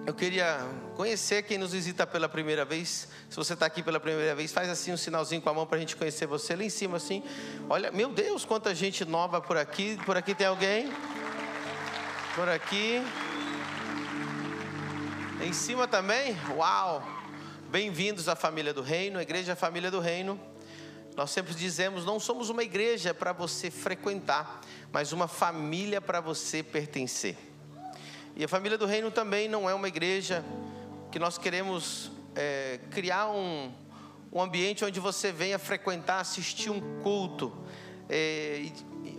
Eu queria conhecer quem nos visita pela primeira vez. Se você está aqui pela primeira vez, faz assim um sinalzinho com a mão para a gente conhecer você. Lá em cima assim, olha, meu Deus, quanta gente nova por aqui. Por aqui tem alguém? Por aqui. Em cima também? Uau! Bem-vindos à família do reino, a igreja Família do Reino. Nós sempre dizemos, não somos uma igreja para você frequentar, mas uma família para você pertencer. E a família do reino também não é uma igreja que nós queremos criar um ambiente onde você venha frequentar, assistir um culto,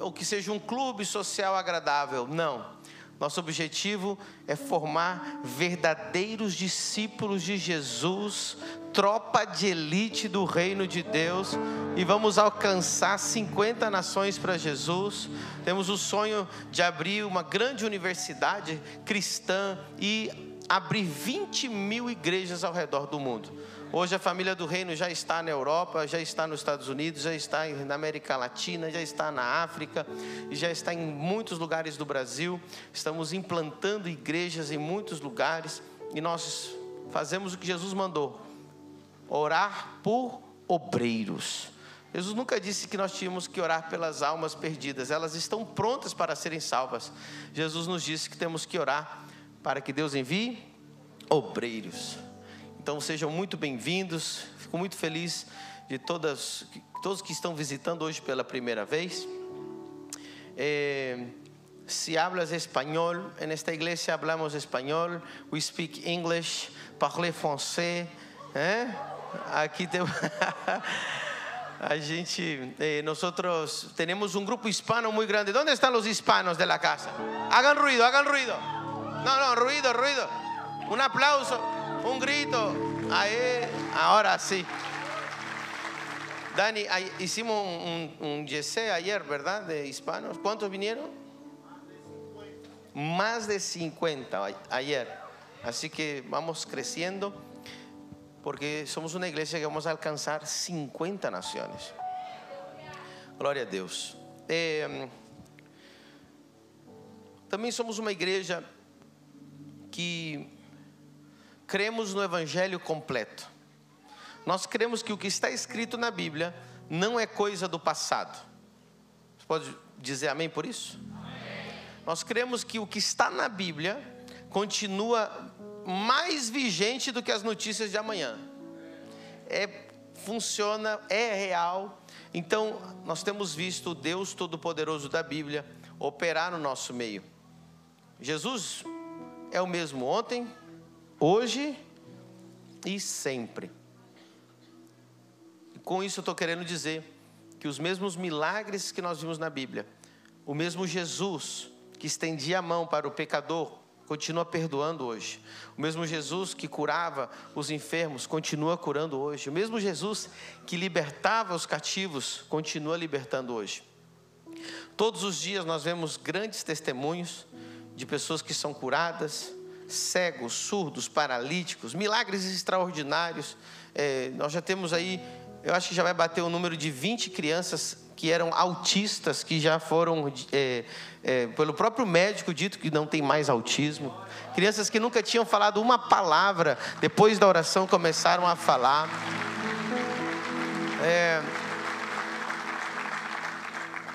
ou que seja um clube social agradável. Não. Nosso objetivo é formar verdadeiros discípulos de Jesus, tropa de elite do reino de Deus, e vamos alcançar 50 nações para Jesus. Temos o sonho de abrir uma grande universidade cristã e abrir 20 mil igrejas ao redor do mundo. Hoje a família do reino já está na Europa, já está nos Estados Unidos, já está na América Latina, já está na África, e já está em muitos lugares do Brasil. Estamos implantando igrejas em muitos lugares, e nós fazemos o que Jesus mandou: orar por obreiros. Jesus nunca disse que nós tínhamos que orar pelas almas perdidas, elas estão prontas para serem salvas. Jesus nos disse que temos que orar para que Deus envie obreiros. Então sejam muito bem-vindos. Fico muito feliz de todos que estão visitando hoje pela primeira vez. Si hablas espanhol, en esta iglesia hablamos espanhol. We speak English, parlez français. Aqui tem a gente, nosotros tenemos un grupo hispano muy grande. ¿Dónde están los hispanos de la casa? Hagan ruido. No, ruido. Un aplauso, un grito. Ahí, ahora sí. Dani, hicimos un GC ayer, ¿verdad? De hispanos. ¿Cuántos vinieron? Más de 50 ayer. Así que vamos creciendo, porque somos una iglesia que vamos a alcanzar 50 naciones. Glória a Deus. Também somos uma igreja que cremos no evangelho completo. Nós cremos que o que está escrito na Bíblia não é coisa do passado. Você pode dizer amém por isso? Amém. Nós cremos que o que está na Bíblia continua mais vigente do que as notícias de amanhã. Funciona, é real. Então nós temos visto o Deus Todo-Poderoso da Bíblia operar no nosso meio. Jesus é o mesmo ontem, hoje e sempre. E com isso eu estou querendo dizer que os mesmos milagres que nós vimos na Bíblia, o mesmo Jesus que estendia a mão para o pecador, continua perdoando hoje. O mesmo Jesus que curava os enfermos, continua curando hoje. O mesmo Jesus que libertava os cativos, continua libertando hoje. Todos os dias nós vemos grandes testemunhos de pessoas que são curadas, cegos, surdos, paralíticos, milagres extraordinários. Nós já temos aí, eu acho que já vai bater o número de 20 crianças que eram autistas, que já foram, pelo próprio médico, dito que não tem mais autismo. Crianças que nunca tinham falado uma palavra, depois da oração começaram a falar.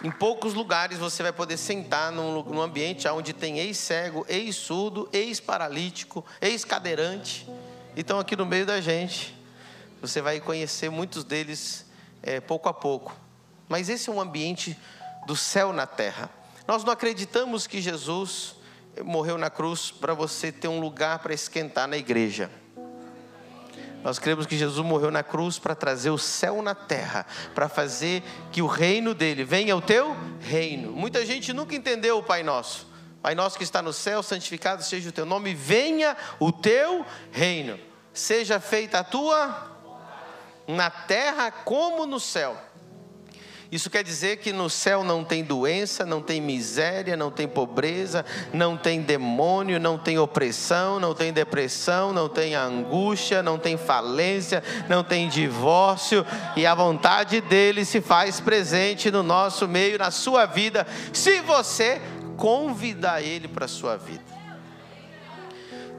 Em poucos lugares você vai poder sentar num ambiente onde tem ex-cego, ex-surdo, ex-paralítico, ex-cadeirante. Então aqui no meio da gente, você vai conhecer muitos deles pouco a pouco. Mas esse é um ambiente do céu na terra. Nós não acreditamos que Jesus morreu na cruz para você ter um lugar para esquentar na igreja. Nós cremos que Jesus morreu na cruz para trazer o céu na terra, para fazer que o reino dele venha o teu reino. Muita gente nunca entendeu o Pai Nosso. Pai Nosso que está no céu, santificado seja o teu nome, venha o teu reino. Seja feita a tua na terra como no céu. Isso quer dizer que no céu não tem doença, não tem miséria, não tem pobreza, não tem demônio, não tem opressão, não tem depressão, não tem angústia, não tem falência, não tem divórcio. E a vontade dele se faz presente no nosso meio, na sua vida, se você convidar ele para a sua vida.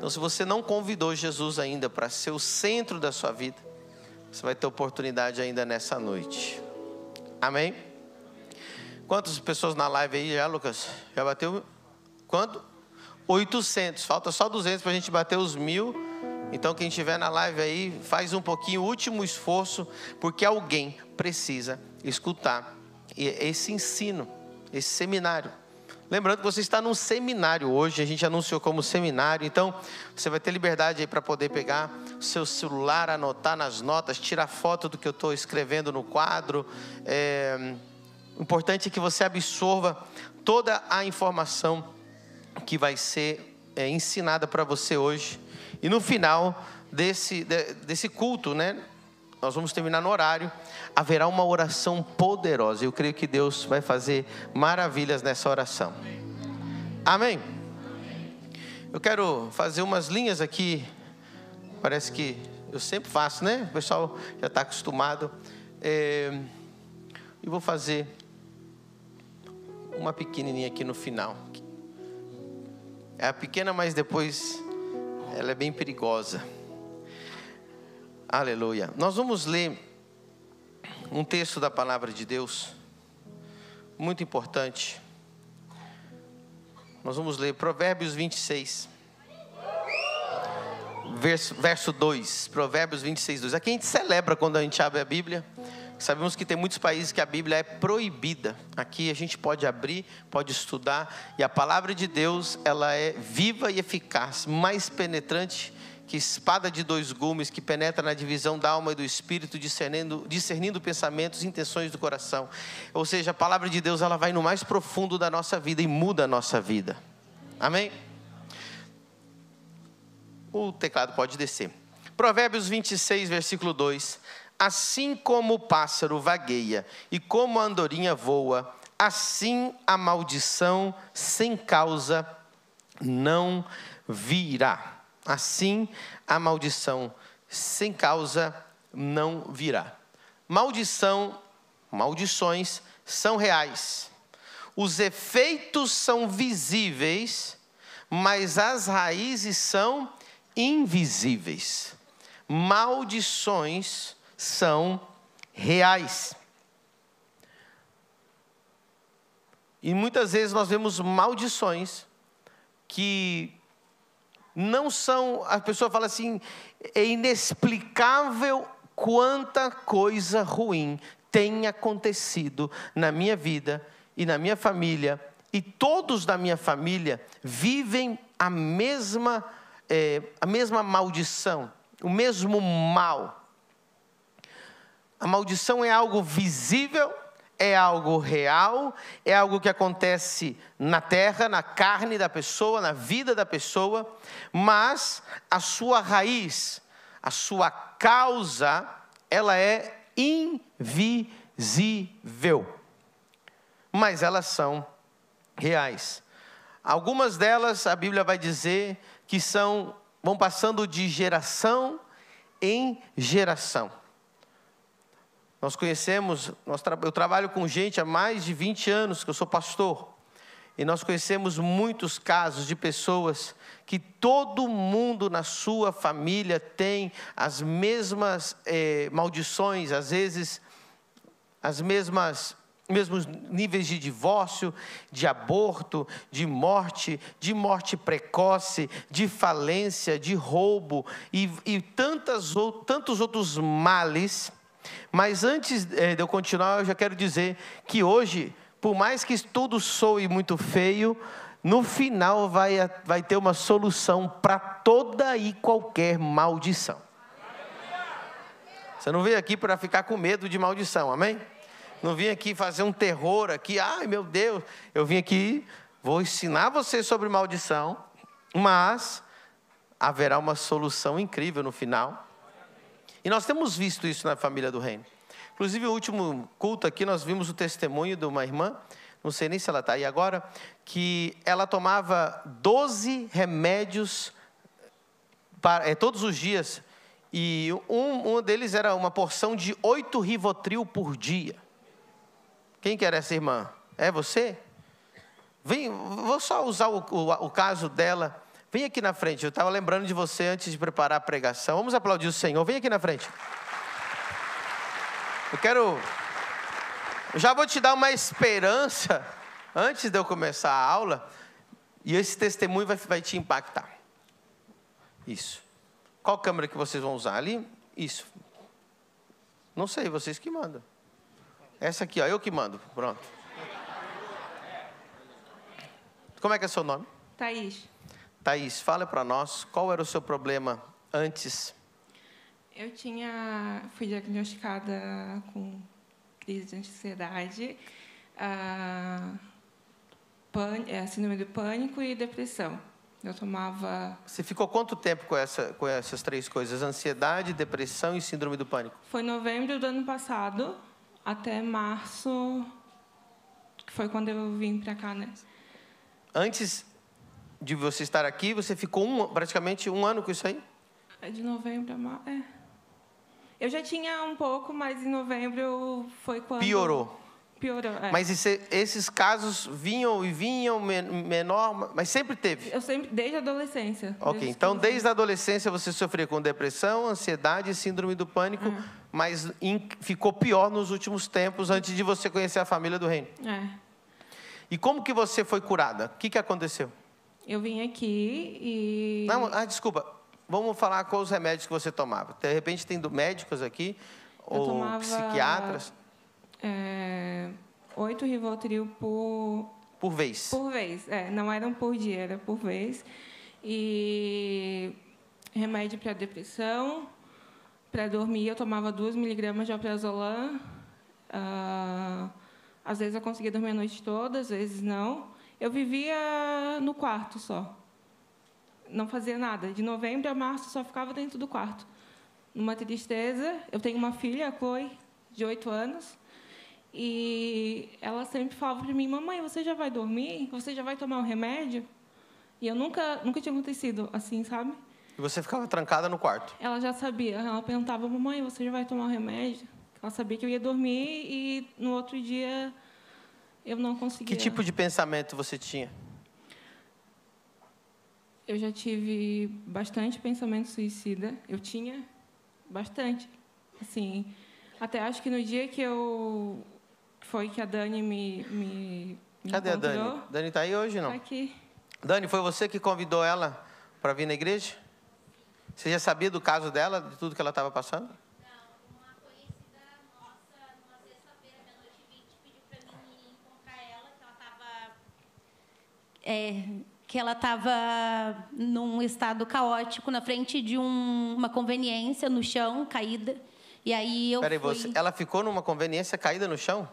Então, se você não convidou Jesus ainda para ser o centro da sua vida, você vai ter oportunidade ainda nessa noite. Amém? Quantas pessoas na live aí já, Lucas? Já bateu? Quanto? 800. Falta só 200 para a gente bater os 1000. Então, quem estiver na live aí, faz um pouquinho, o último esforço, porque alguém precisa escutar esse ensino, esse seminário. Lembrando que você está num seminário hoje, a gente anunciou como seminário, então você vai ter liberdade aí para poder pegar o seu celular, anotar nas notas, tirar foto do que eu estou escrevendo no quadro. O importante é que você absorva toda a informação que vai ser ensinada para você hoje. E no final desse culto, né, nós vamos terminar no horário, haverá uma oração poderosa. Eu creio que Deus vai fazer maravilhas nessa oração. Amém? Eu quero fazer umas linhas aqui, parece que eu sempre faço, né? O pessoal já está acostumado. E vou fazer uma pequenininha aqui no final. É pequena, mas depois ela é bem perigosa. Aleluia. Nós vamos ler um texto da palavra de Deus, muito importante. Nós vamos ler Provérbios 26, verso 2. Provérbios 26, 2. Aqui a gente celebra quando a gente abre a Bíblia. Sabemos que tem muitos países que a Bíblia é proibida. Aqui a gente pode abrir, pode estudar. E a palavra de Deus, ela é viva e eficaz, mais penetrante que espada de 2 gumes, que penetra na divisão da alma e do espírito, discernindo pensamentos e intenções do coração. Ou seja, a palavra de Deus, ela vai no mais profundo da nossa vida e muda a nossa vida. Amém? O teclado pode descer. Provérbios 26, versículo 2. Assim como o pássaro vagueia e como a andorinha voa, assim a maldição sem causa não virá. Assim a maldição sem causa não virá. Maldições são reais. Os efeitos são visíveis, mas as raízes são invisíveis. Maldições são reais. E muitas vezes nós vemos maldições que não são, a pessoa fala assim, é inexplicável quanta coisa ruim tem acontecido na minha vida e na minha família, e todos da minha família vivem a mesma maldição, o mesmo mal. A maldição é algo visível, é algo real, é algo que acontece na terra, na carne da pessoa, na vida da pessoa, mas a sua raiz, a sua causa, ela é invisível. Mas elas são reais. Algumas delas, a Bíblia vai dizer que vão passando de geração em geração. Nós conhecemos, eu trabalho com gente há mais de 20 anos, que eu sou pastor, e nós conhecemos muitos casos de pessoas que todo mundo na sua família tem as mesmas maldições, às vezes mesmos níveis de divórcio, de aborto, de morte precoce, de falência, de roubo e tantos outros males. Mas antes de eu continuar, eu já quero dizer que hoje, por mais que tudo soe muito feio, no final vai ter uma solução para toda e qualquer maldição. Você não veio aqui para ficar com medo de maldição, amém? Não vim aqui fazer um terror aqui, ai meu Deus. Eu vim aqui, vou ensinar você sobre maldição, mas haverá uma solução incrível no final. E nós temos visto isso na família do reino. Inclusive, o último culto aqui, nós vimos o testemunho de uma irmã, não sei nem se ela está aí agora, que ela tomava 12 remédios todos os dias, e um deles era uma porção de 8 Rivotril por dia. Quem que era essa irmã? É você? Vou só usar o caso dela Vem aqui na frente. Eu estava lembrando de você antes de preparar a pregação. Vamos aplaudir o Senhor. Vem aqui na frente. Eu já vou te dar uma esperança antes de eu começar a aula. E esse testemunho vai te impactar. Isso. Qual câmera que vocês vão usar ali? Isso. Não sei, vocês que mandam. Essa aqui, ó, eu que mando. Pronto. Como é que é seu nome? Thaís. Thaís, fala para nós, qual era o seu problema antes? Eu fui diagnosticada com crise de ansiedade, síndrome do pânico e depressão. Eu tomava... Você ficou quanto tempo com essas três coisas? Ansiedade, depressão e síndrome do pânico? Foi novembro do ano passado até março, que foi quando eu vim para cá, né? Antes de você estar aqui, você ficou praticamente um ano com isso aí? De novembro a março, Eu já tinha um pouco, mas em novembro foi quando... Piorou. Piorou, Mas esses casos vinham menor, mas sempre teve? Eu sempre, desde a adolescência. Ok, então desde a adolescência você sofria com depressão, ansiedade e síndrome do pânico, mas ficou pior nos últimos tempos, antes de você conhecer a família do reino. E como que você foi curada? O que aconteceu? Eu vim aqui e... Não, desculpa. Vamos falar quais os remédios que você tomava. De repente tem médicos aqui, ou tomava, psiquiatras. 8 Rivotril por vez. Por vez. Não eram por dia, era por vez. E remédio para depressão. Para dormir, eu tomava 2 miligramas de alprazolam. Às vezes eu conseguia dormir a noite toda, às vezes não. Eu vivia no quarto só. Não fazia nada. De novembro a março, só ficava dentro do quarto. Numa tristeza. Eu tenho uma filha, a Chloe, de 8 anos. E ela sempre falava para mim, mamãe, você já vai dormir? Você já vai tomar o remédio? E eu nunca tinha acontecido assim, sabe? E você ficava trancada no quarto? Ela já sabia. Ela perguntava, mamãe, você já vai tomar o remédio? Ela sabia que eu ia dormir e no outro dia eu não conseguia. Que tipo de pensamento você tinha? Eu já tive bastante pensamento suicida. Eu tinha bastante. Assim, até acho que no dia que foi que a Dani me Cadê encontrou. A Dani? Dani está aí hoje, não? Está aqui. Dani, foi você que convidou ela para vir na igreja? Você já sabia do caso dela, de tudo que ela estava passando? Não, uma conhecida nossa, numa sexta-feira, meia-noite e 20, pediu para mim encontrar ela, que ela estava num estado caótico, na frente de uma conveniência, no chão, caída. E aí eu fui... Ela ficou numa conveniência caída no chão?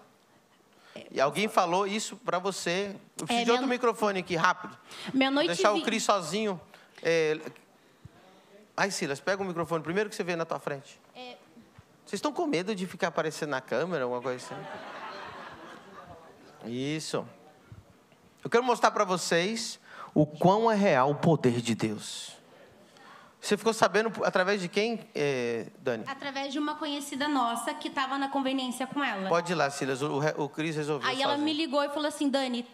E alguém falou isso para você? Eu preciso de outro microfone aqui, rápido. Meia-noite deixar o Cris sozinho. Ai, Silas, pega o microfone primeiro que você vê na tua frente. Vocês estão com medo de ficar aparecendo na câmera, alguma coisa assim? Isso. Eu quero mostrar para vocês o quão é real o poder de Deus. Você ficou sabendo através de quem, Dani? Através de uma conhecida nossa que estava na conveniência com ela. Pode ir lá, Silas. O Cris resolveu. Aí ela me ligou e falou assim, Dani,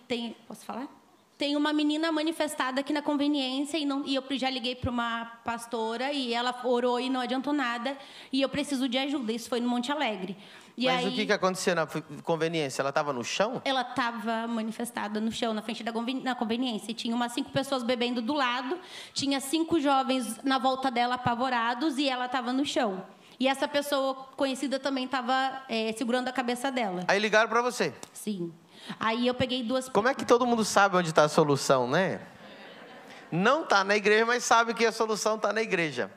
posso falar? Tem uma menina manifestada aqui na conveniência e eu já liguei para uma pastora e ela orou e não adiantou nada e eu preciso de ajuda. Isso foi no Monte Alegre. Mas o que aconteceu na conveniência? Ela estava no chão? Ela estava manifestada no chão, na frente da conveniência. E tinha umas 5 pessoas bebendo do lado, tinha 5 jovens na volta dela apavorados e ela estava no chão. E essa pessoa conhecida também estava segurando a cabeça dela. Aí ligaram para você? Sim. Aí eu peguei 2... Como é que todo mundo sabe onde está a solução, né? Não está na igreja, mas sabe que a solução está na igreja.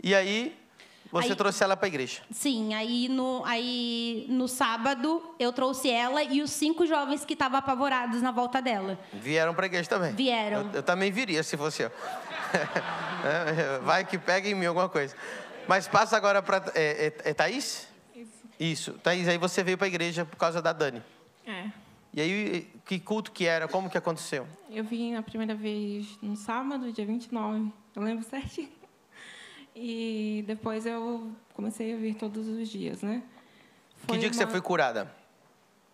E aí... Você trouxe ela para a igreja? Sim, aí no sábado eu trouxe ela e os 5 jovens que estavam apavorados na volta dela. Vieram para a igreja também? Vieram. Eu também viria, se fosse eu. Vai que pega em mim alguma coisa. Mas passa agora para... Thaís? Isso. Thaís, aí você veio para a igreja por causa da Dani. E aí, que culto que era? Como que aconteceu? Eu vim a primeira vez no sábado, dia 29. Eu lembro certinho. E depois eu comecei a vir todos os dias, né? Que dia que você foi curada?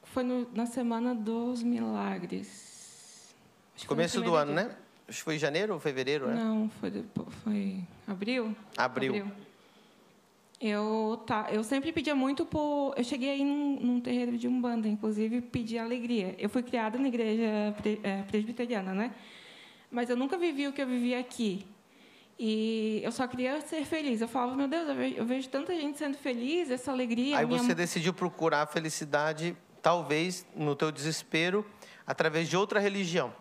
Foi na Semana dos Milagres. Começo do ano, né? Acho que foi janeiro ou fevereiro, né? Não, foi abril? Abril. Eu sempre pedia muito por... Eu cheguei aí num terreiro de Umbanda, inclusive, pedi alegria. Eu fui criada na igreja presbiteriana, né? Mas eu nunca vivi o que eu vivi aqui. E eu só queria ser feliz. Eu falava, meu Deus, eu vejo tanta gente sendo feliz, essa alegria. Aí você decidiu procurar a felicidade, talvez, no teu desespero, através de outra religião.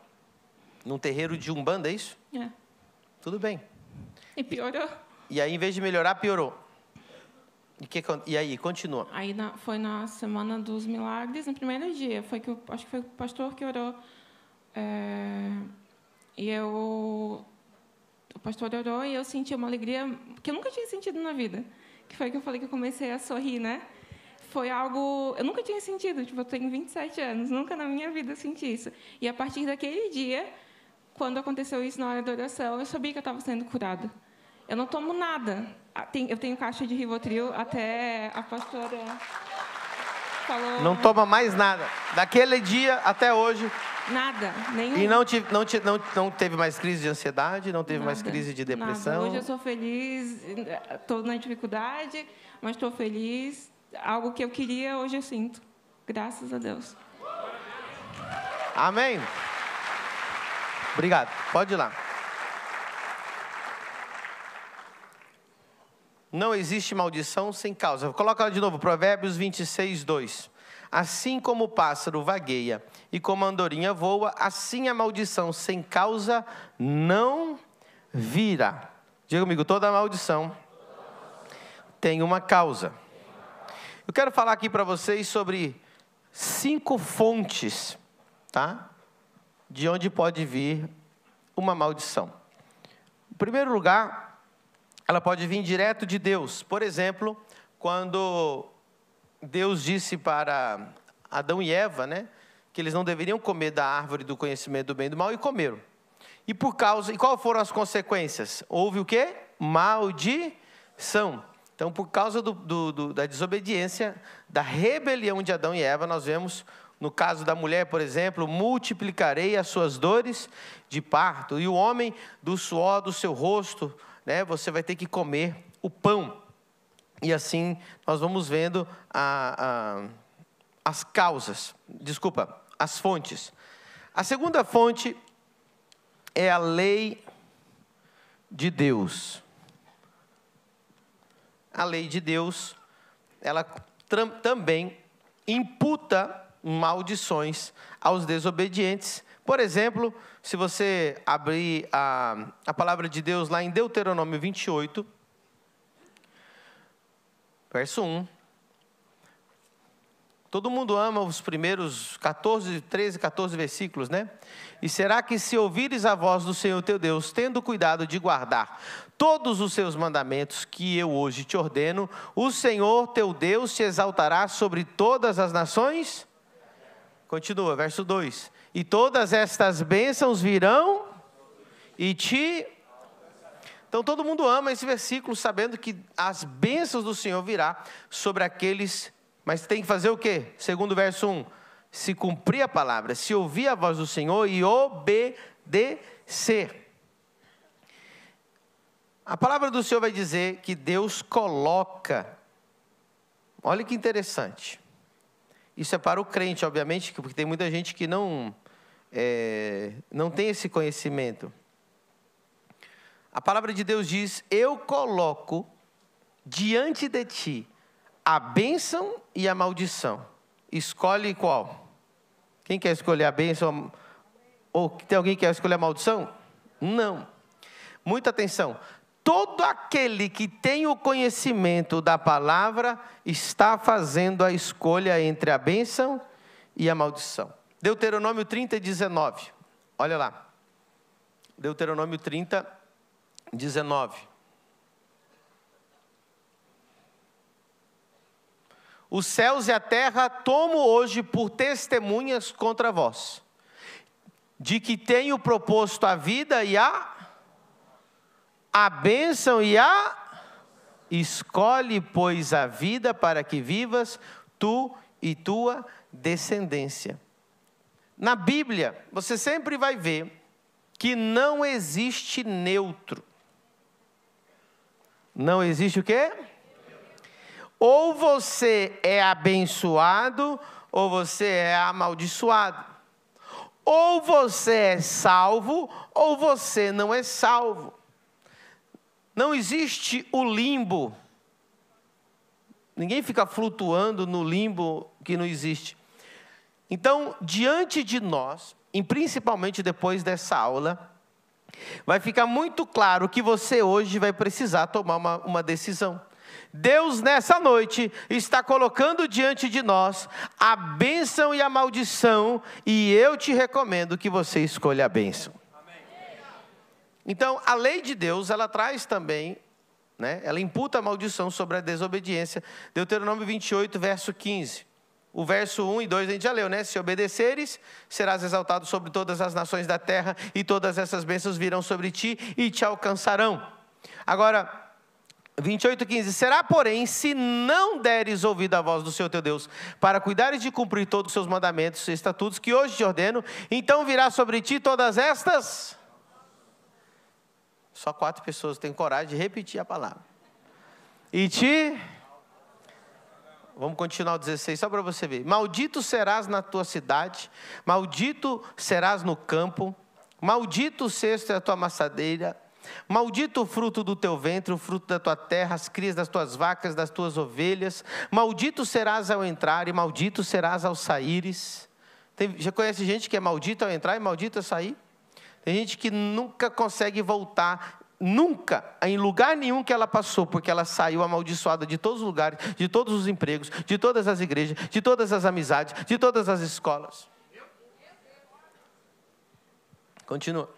Num terreiro de Umbanda, é isso? É. Tudo bem. E piorou. E aí, em vez de melhorar, piorou. E aí, continua. Aí foi na Semana dos Milagres, no primeiro dia. Acho que foi o pastor que orou. O pastor orou e eu senti uma alegria que eu nunca tinha sentido na vida. Que foi que eu falei que eu comecei a sorrir, né? Foi algo... Eu nunca tinha sentido. Tipo, eu tenho 27 anos. Nunca na minha vida eu senti isso. E a partir daquele dia, quando aconteceu isso na hora da oração, eu sabia que eu estava sendo curada. Eu não tomo nada. Eu tenho caixa de Rivotril, até a pastora falou... Não toma mais nada. Daquele dia até hoje... Nada, nenhum. E não teve mais crise de ansiedade, não teve mais crise de depressão? Nada. Hoje eu sou feliz, estou na dificuldade, mas estou feliz. Algo que eu queria, hoje eu sinto. Graças a Deus. Amém? Obrigado. Pode ir lá. Não existe maldição sem causa. Coloca de novo, Provérbios 26, 2. Assim como o pássaro vagueia e como a andorinha voa, assim a maldição sem causa não virá. Diga comigo, toda maldição tem uma causa. Eu quero falar aqui para vocês sobre 5 fontes, tá? De onde pode vir uma maldição. Em primeiro lugar, ela pode vir direto de Deus. Por exemplo, quando Deus disse para Adão e Eva, né, que eles não deveriam comer da árvore do conhecimento do bem e do mal, e comeram. E qual foram as consequências? Houve o quê? Maldição. Então, por causa da desobediência, da rebelião de Adão e Eva, nós vemos, no caso da mulher, por exemplo, multiplicarei as suas dores de parto, e o homem do suor do seu rosto, né, você vai ter que comer o pão. E assim nós vamos vendo as fontes. A segunda fonte é a lei de Deus. A lei de Deus, ela também imputa maldições aos desobedientes. Por exemplo, se você abrir a palavra de Deus lá em Deuteronômio 28, verso 1. Todo mundo ama os primeiros 13, 14 versículos, né? E será que se ouvires a voz do Senhor teu Deus, tendo cuidado de guardar todos os seus mandamentos que eu hoje te ordeno, o Senhor teu Deus te exaltará sobre todas as nações? Continua, verso 2. E todas estas bênçãos virão e te... Então, todo mundo ama esse versículo, sabendo que as bênçãos do Senhor virá sobre aqueles... Mas tem que fazer o quê? Segundo o verso 1. Se cumprir a palavra, se ouvir a voz do Senhor e obedecer. A palavra do Senhor vai dizer que Deus coloca... Olha que interessante. Isso é para o crente, obviamente, porque tem muita gente que não tem esse conhecimento. A palavra de Deus diz, eu coloco diante de ti a bênção e a maldição. Escolhe qual? Quem quer escolher a bênção? Ou tem alguém que quer escolher a maldição? Não. Muita atenção. Todo aquele que tem o conhecimento da palavra está fazendo a escolha entre a bênção e a maldição. Deuteronômio 30, 19. Olha lá. Deuteronômio 30, 19. Os céus e a terra tomo hoje por testemunhas contra vós, de que tenho proposto a vida e a bênção e a... Escolhe, pois, a vida para que vivas, tu e tua descendência. Na Bíblia, você sempre vai ver que não existe neutro. Não existe o quê? Ou você é abençoado, ou você é amaldiçoado. Ou você é salvo, ou você não é salvo. Não existe o limbo. Ninguém fica flutuando no limbo que não existe. Então, diante de nós, e principalmente depois dessa aula, vai ficar muito claro que você hoje vai precisar tomar uma decisão. Deus, nessa noite, está colocando diante de nós a bênção e a maldição, e eu te recomendo que você escolha a bênção. Então, a lei de Deus, ela traz também, ela imputa a maldição sobre a desobediência. Deuteronômio 28, verso 15. O verso 1 e 2 a gente já leu, Se obedeceres, serás exaltado sobre todas as nações da terra, e todas essas bênçãos virão sobre ti e te alcançarão. Agora, 28, 15. Será, porém, se não deres ouvido à voz do Senhor teu Deus, para cuidares de cumprir todos os seus mandamentos e estatutos que hoje te ordeno, então virá sobre ti todas estas... Só 4 pessoas têm coragem de repetir a palavra. Vamos continuar o 16, só para você ver. Maldito serás na tua cidade, maldito serás no campo, maldito o cesto e a tua amassadeira, maldito o fruto do teu ventre, o fruto da tua terra, as crias das tuas vacas, das tuas ovelhas. Maldito serás ao entrar e maldito serás ao saíres. Já conhece gente que é maldito ao entrar e maldito ao sair? Tem gente que nunca consegue voltar, nunca, em lugar nenhum que ela passou, porque ela saiu amaldiçoada de todos os lugares, de todos os empregos, de todas as igrejas, de todas as amizades, de todas as escolas. Continua.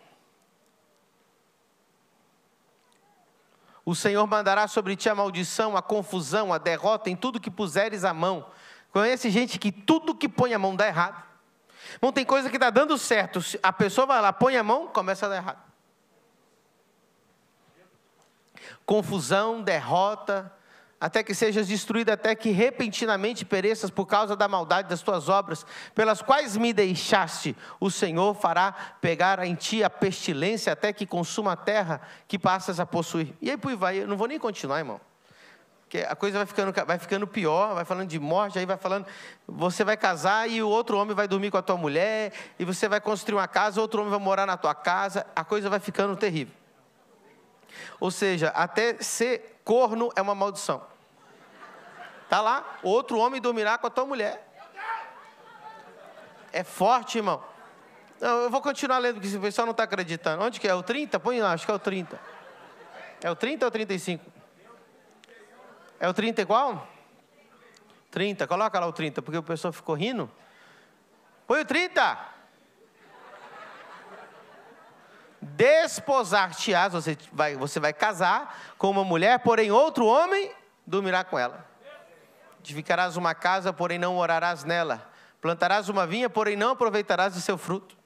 O Senhor mandará sobre ti a maldição, a confusão, a derrota em tudo que puseres a mão. Conhece gente que tudo que põe a mão dá errado. Não tem coisa que está dando certo. A pessoa vai lá, põe a mão, começa a dar errado. Confusão, derrota, até que sejas destruído, até que repentinamente pereças por causa da maldade das tuas obras, pelas quais me deixaste. O Senhor fará pegar em ti a pestilência, até que consuma a terra que passas a possuir. E aí vai, eu não vou nem continuar, irmão. Porque a coisa vai ficando pior, vai falando de morte, aí vai falando, você vai casar e o outro homem vai dormir com a tua mulher, e você vai construir uma casa, outro homem vai morar na tua casa, a coisa vai ficando terrível. Ou seja, até ser corno é uma maldição. Está lá, outro homem dormirá com a tua mulher. É forte, irmão. Não, eu vou continuar lendo, porque o pessoal não está acreditando. Onde que é? O 30? Põe lá, acho que é o 30. É o 30 ou o 35? É o 30 igual? 30, coloca lá o 30, porque o pessoal ficou rindo. Põe o 30. Desposar-te-ás, você vai casar com uma mulher, porém outro homem dormirá com ela. Edificarás uma casa, porém não morarás nela. Plantarás uma vinha, porém não aproveitarás de seu fruto.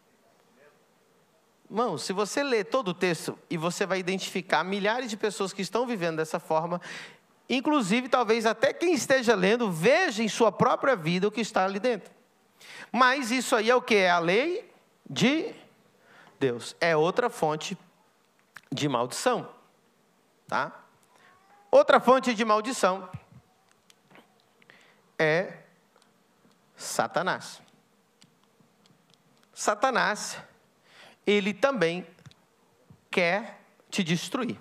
Irmão, se você ler todo o texto, e você vai identificar milhares de pessoas que estão vivendo dessa forma, inclusive talvez até quem esteja lendo, veja em sua própria vida o que está ali dentro. Mas isso aí é o que? É a lei de Deus. É outra fonte de maldição. Tá? Outra fonte de maldição é Satanás. Satanás, ele também quer te destruir.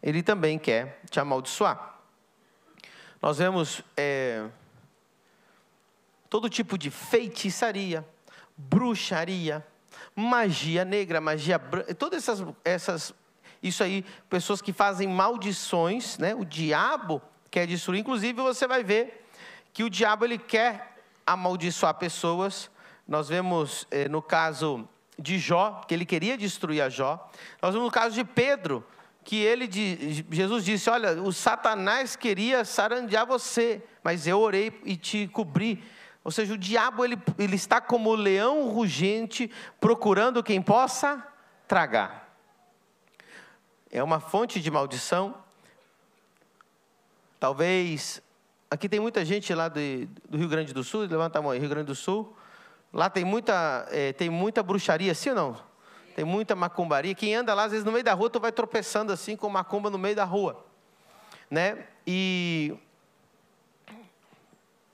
Ele também quer te amaldiçoar. Nós vemos todo tipo de feitiçaria, bruxaria, magia negra, magia branca, todas isso aí, pessoas que fazem maldições, o diabo quer destruir. Inclusive você vai ver que o diabo ele quer amaldiçoar pessoas. Nós vemos no caso de Jó, que ele queria destruir a Jó. Nós vemos no caso de Pedro, que Jesus disse, olha, o Satanás queria sarandear você, mas eu orei e te cobri. Ou seja, o diabo ele está como leão rugente, procurando quem possa tragar. É uma fonte de maldição. Talvez, aqui tem muita gente lá do Rio Grande do Sul, levanta a mão aí, Rio Grande do Sul. Lá tem muita bruxaria, sim ou não? tem muita macumbaria. Quem anda lá, às vezes no meio da rua, tu vai tropeçando assim com macumba no meio da rua, né? E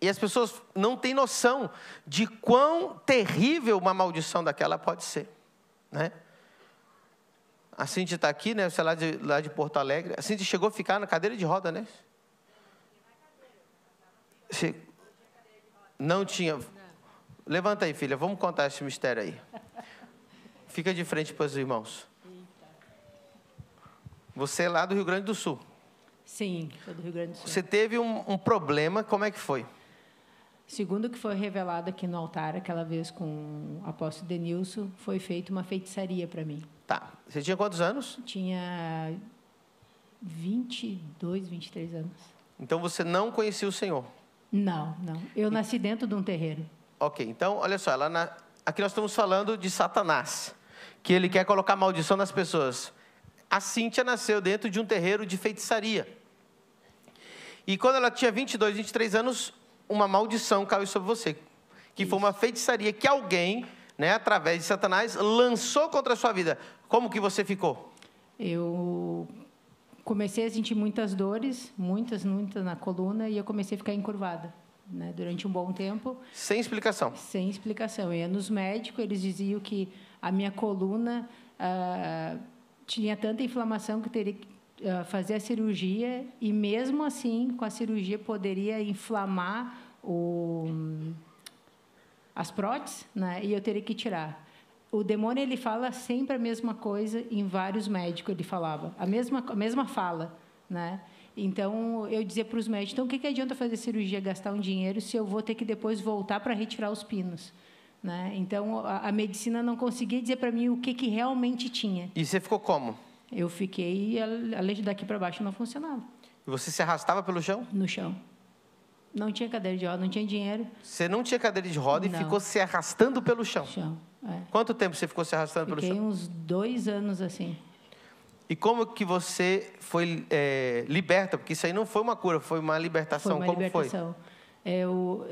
as pessoas não têm noção de quão terrível uma maldição daquela pode ser, né? A Cintia está aqui, né? Você é lá de Porto Alegre. A Cintia chegou a ficar na cadeira de roda, né? Não tinha. Levanta aí, filha. Vamos contar esse mistério aí. Fica de frente para os irmãos. Você é lá do Rio Grande do Sul. Sim, sou do Rio Grande do Sul. Você teve um problema, como é que foi? Segundo o que foi revelado aqui no altar, aquela vez com o apóstolo Denilson, foi feita uma feitiçaria para mim. Tá. Você tinha quantos anos? Tinha 22, 23 anos. Então você não conhecia o Senhor? Não. Eu nasci dentro de um terreiro. Ok, então, olha só. Aqui nós estamos falando de Satanás, que ele quer colocar maldição nas pessoas. A Cíntia nasceu dentro de um terreiro de feitiçaria. E quando ela tinha 22, 23 anos, uma maldição caiu sobre você. Que foi uma feitiçaria que alguém, né, através de Satanás, lançou contra a sua vida. Como que você ficou? Eu comecei a sentir muitas dores, muitas na coluna, e eu comecei a ficar encurvada, né, durante um bom tempo. Sem explicação? Sem explicação. Eu ia nos médicos, eles diziam que a minha coluna tinha tanta inflamação que teria que fazer a cirurgia, e mesmo assim, com a cirurgia, poderia inflamar as próteses, né? E eu teria que tirar. O demônio, ele fala sempre a mesma coisa, em vários médicos ele falava, a mesma fala, né? Então, eu dizia para os médicos, então, o que adianta fazer cirurgia, gastar um dinheiro, se eu vou ter que depois voltar para retirar os pinos? Né? Então, a medicina não conseguia dizer para mim o que realmente tinha. E você ficou como? Eu fiquei, a leite daqui para baixo não funcionava. E você se arrastava pelo chão? No chão. Não tinha cadeira de roda, não tinha dinheiro. Você não tinha cadeira de roda Não. E ficou se arrastando pelo chão? Chão, é. Quanto tempo você ficou se arrastando pelo chão? Fiquei uns 2 anos assim. E como que você foi liberta? Porque isso aí não foi uma cura, foi uma libertação. Foi uma libertação. Eu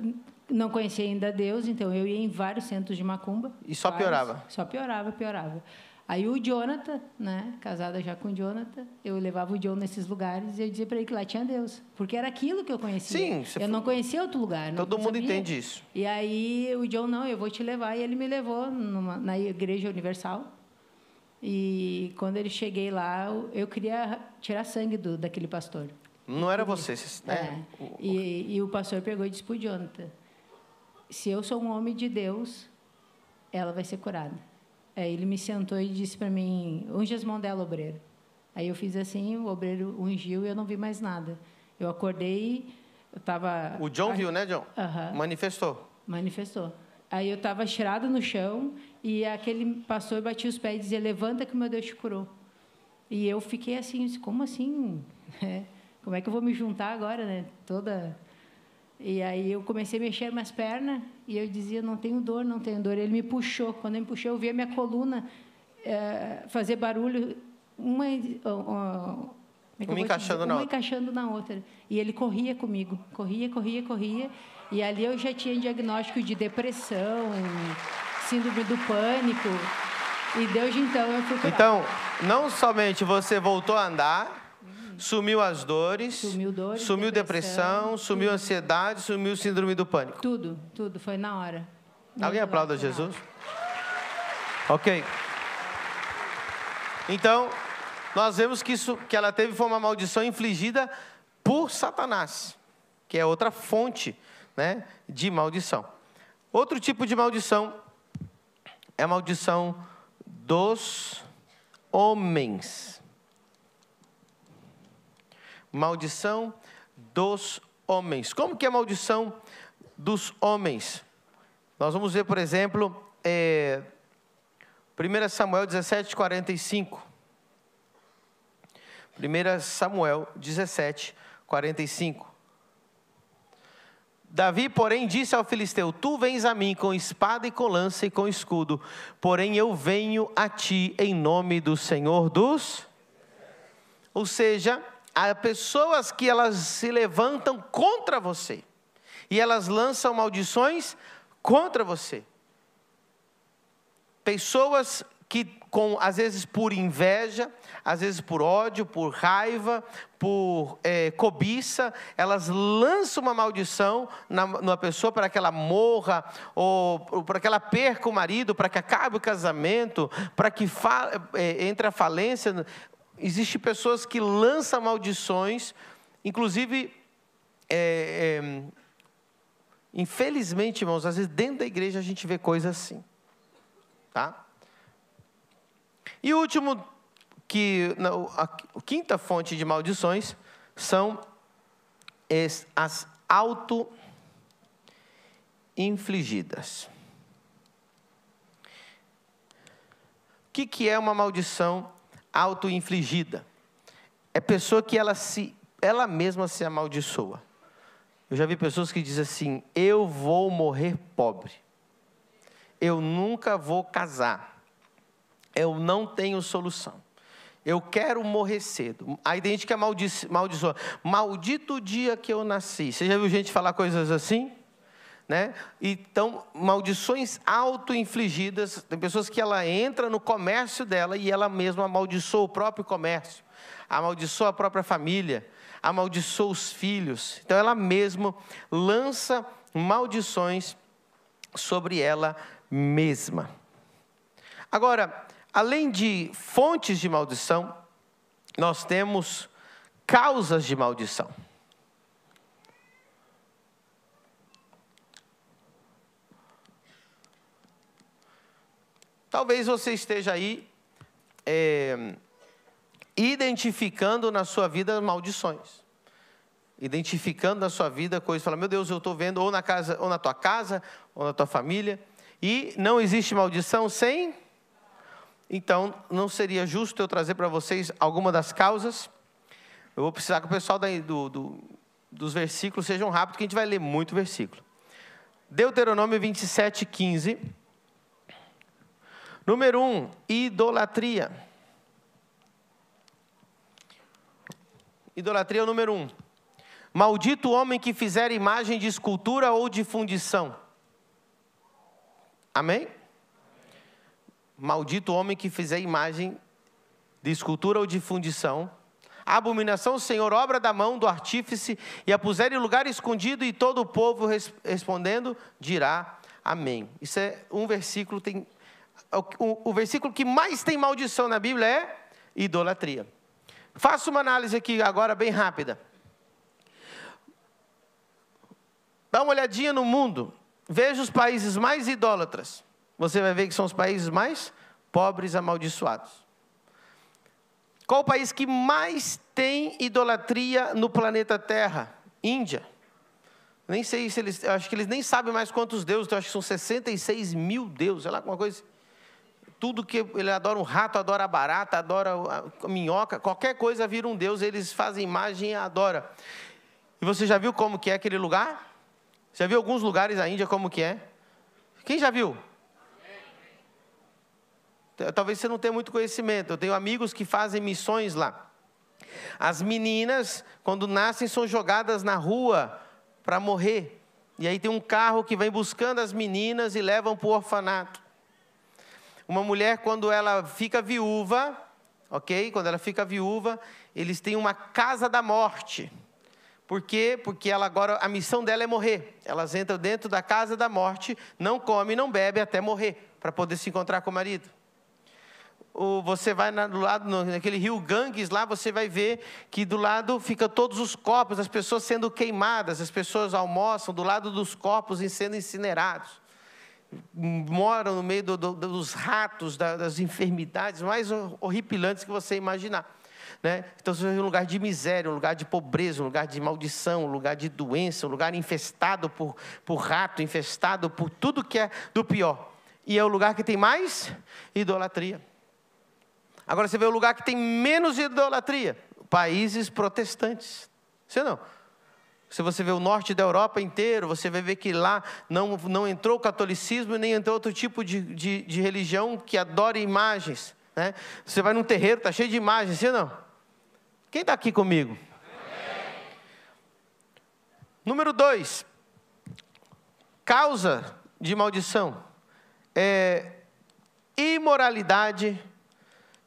não conhecia ainda Deus, então eu ia em vários centros de macumba. E só piorava? Só piorava. Aí o Jonathan, né, casada já com o Jonathan, eu levava o John nesses lugares e eu dizia para ele que lá tinha Deus, porque era aquilo que eu conhecia. Sim, eu não conhecia outro lugar. Todo mundo sabia. entende isso. E aí o John, não, eu vou te levar, e ele me levou na Igreja Universal. E quando ele cheguei lá, eu queria tirar sangue daquele pastor. Não era você, né? E o pastor pegou e disse para o Jonathan, se eu sou um homem de Deus, ela vai ser curada. Aí ele me sentou e disse para mim, unge as mãos dela, obreiro. Aí eu fiz assim, o obreiro ungiu e eu não vi mais nada. Eu acordei, eu estava... O John viu, né, John? Manifestou. Aí eu estava estirada no chão e aquele pastor batia os pés e dizia, levanta que o meu Deus te curou. E eu fiquei assim, como assim? Como é que eu vou me juntar agora, né? E aí eu comecei a mexer minhas pernas e eu dizia, não tenho dor. Ele me puxou. Quando ele me puxou, eu vi a minha coluna fazer barulho, uma encaixando na outra. E ele corria comigo, corria. E ali eu já tinha diagnóstico de depressão, síndrome do pânico. E desde então eu fui curada. Então, não somente você voltou a andar, sumiu as dores, sumiu depressão, sumiu ansiedade, sumiu síndrome do pânico. Tudo, foi na hora. Alguém aplauda Jesus? Ok. Então, nós vemos que ela teve foi uma maldição infligida por Satanás, que é outra fonte, né, de maldição. Outro tipo de maldição é a maldição dos homens. Maldição dos homens. Como que é a maldição dos homens? Nós vamos ver, por exemplo, 1 Samuel 17, 45. 1 Samuel 17, 45. Davi, porém, disse ao filisteu, tu vens a mim com espada e com lança e com escudo, porém eu venho a ti em nome do Senhor dos... Ou seja, há pessoas que elas se levantam contra você, e elas lançam maldições contra você. Pessoas que, às vezes por inveja, às vezes por ódio, por raiva, por cobiça, elas lançam uma maldição numa pessoa para que ela morra, ou para que ela perca o marido, para que acabe o casamento, para que entre a falência. Existem pessoas que lançam maldições, inclusive, infelizmente, irmãos, às vezes dentro da igreja a gente vê coisas assim, tá? E o último, a quinta fonte de maldições são as auto-infligidas. O que é uma maldição auto-infligida? É pessoa que ela mesma se amaldiçoa. Eu já vi pessoas que dizem assim: eu vou morrer pobre, eu nunca vou casar, eu não tenho solução, eu quero morrer cedo. Aí tem gente que amaldiçoa: maldito o dia que eu nasci. Você já viu gente falar coisas assim? Né? Então, maldições auto-infligidas. Tem pessoas que ela entra no comércio dela e ela mesma amaldiçoa o próprio comércio, amaldiçoa a própria família, amaldiçoa os filhos. Então ela mesma lança maldições sobre ela mesma. Agora, além de fontes de maldição, nós temos causas de maldição. Talvez você esteja aí identificando na sua vida maldições. Identificando na sua vida coisas, fala: meu Deus, eu estou vendo ou na casa, ou na tua casa, ou na tua família, e não existe maldição sem. Então, não seria justo eu trazer para vocês alguma das causas. Eu vou precisar que o pessoal dos versículos sejam rápidos, porque a gente vai ler muito versículo. Deuteronômio 27, 15. Número 1, idolatria. Idolatria é o número 1. Maldito o homem que fizer imagem de escultura ou de fundição. Amém? Maldito o homem que fizer imagem de escultura ou de fundição. A abominação, Senhor, obra da mão do artífice, e a puser em lugar escondido, e todo o povo respondendo dirá amém. Isso é um versículo, o versículo que mais tem maldição na Bíblia é idolatria. Faça uma análise aqui agora bem rápida. Dá uma olhadinha no mundo, veja os países mais idólatras. Você vai ver que são os países mais pobres, amaldiçoados. Qual o país que mais tem idolatria no planeta Terra? Índia. Nem sei se eles, acho que eles nem sabem mais quantos deuses, então acho que são 66 mil deuses, sei lá, alguma coisa. Tudo que ele adora, um rato, adora a barata, adora a minhoca, qualquer coisa vira um deus, eles fazem imagem e adoram. E você já viu como que é aquele lugar? Já viu alguns lugares da Índia como que é? Quem já viu? Talvez você não tenha muito conhecimento. Eu tenho amigos que fazem missões lá. As meninas, quando nascem, são jogadas na rua para morrer. E aí tem um carro que vem buscando as meninas e levam para o orfanato. Uma mulher, quando ela fica viúva, ok? Quando ela fica viúva, eles têm uma casa da morte. Por quê? Porque ela agora, a missão dela é morrer. Elas entram dentro da casa da morte, não come, não bebe até morrer, para poder se encontrar com o marido. Você vai do lado, naquele rio Ganges, lá você vai ver que do lado fica todos os corpos, as pessoas sendo queimadas, as pessoas almoçam do lado dos corpos e sendo incinerados. Moram no meio dos ratos, das enfermidades mais horripilantes que você imaginar. Né? Então, você vai ver um lugar de miséria, um lugar de pobreza, um lugar de maldição, um lugar de doença, um lugar infestado por rato, infestado por tudo que é do pior. E é o lugar que tem mais idolatria. Agora você vê o lugar que tem menos idolatria, países protestantes. Você não? Se você vê o norte da Europa inteiro, você vai ver que lá não entrou o catolicismo, nem entrou outro tipo de religião que adora imagens. Né? Você vai num terreiro, está cheio de imagens, você não? Quem está aqui comigo? Amém. Número 2, causa de maldição. imoralidade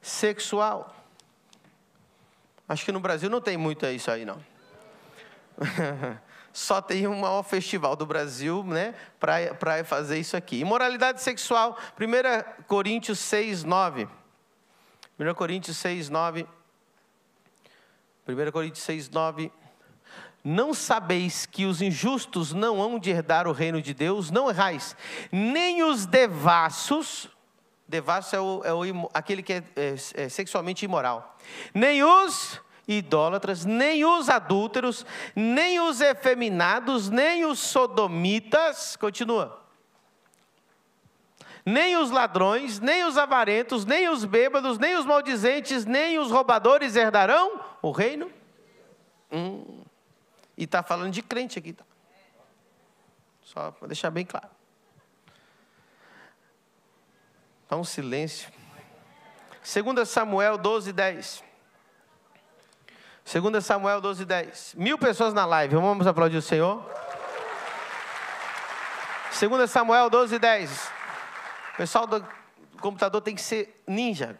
sexual. Acho que no Brasil não tem muito isso aí, não. Só tem um maior festival do Brasil, né, para fazer isso aqui. Imoralidade sexual, 1 Coríntios 6, 9. 1 Coríntios 6, 9. 1 Coríntios 6, 9. Não sabeis que os injustos não hão de herdar o reino de Deus? Não errais. Nem os devassos, devasso aquele que é sexualmente imoral. Nem os idólatras, nem os adúlteros, nem os efeminados, nem os sodomitas, continua. Nem os ladrões, nem os avarentos, nem os bêbados, nem os maldizentes, nem os roubadores herdarão o reino. E está falando de crente aqui, tá? Só para deixar bem claro. Está um silêncio. 2 Samuel 12, 10. 2 Samuel 12, 10. 1000 pessoas na live, vamos aplaudir o Senhor. 2 Samuel 12, 10. O pessoal do computador tem que ser ninja.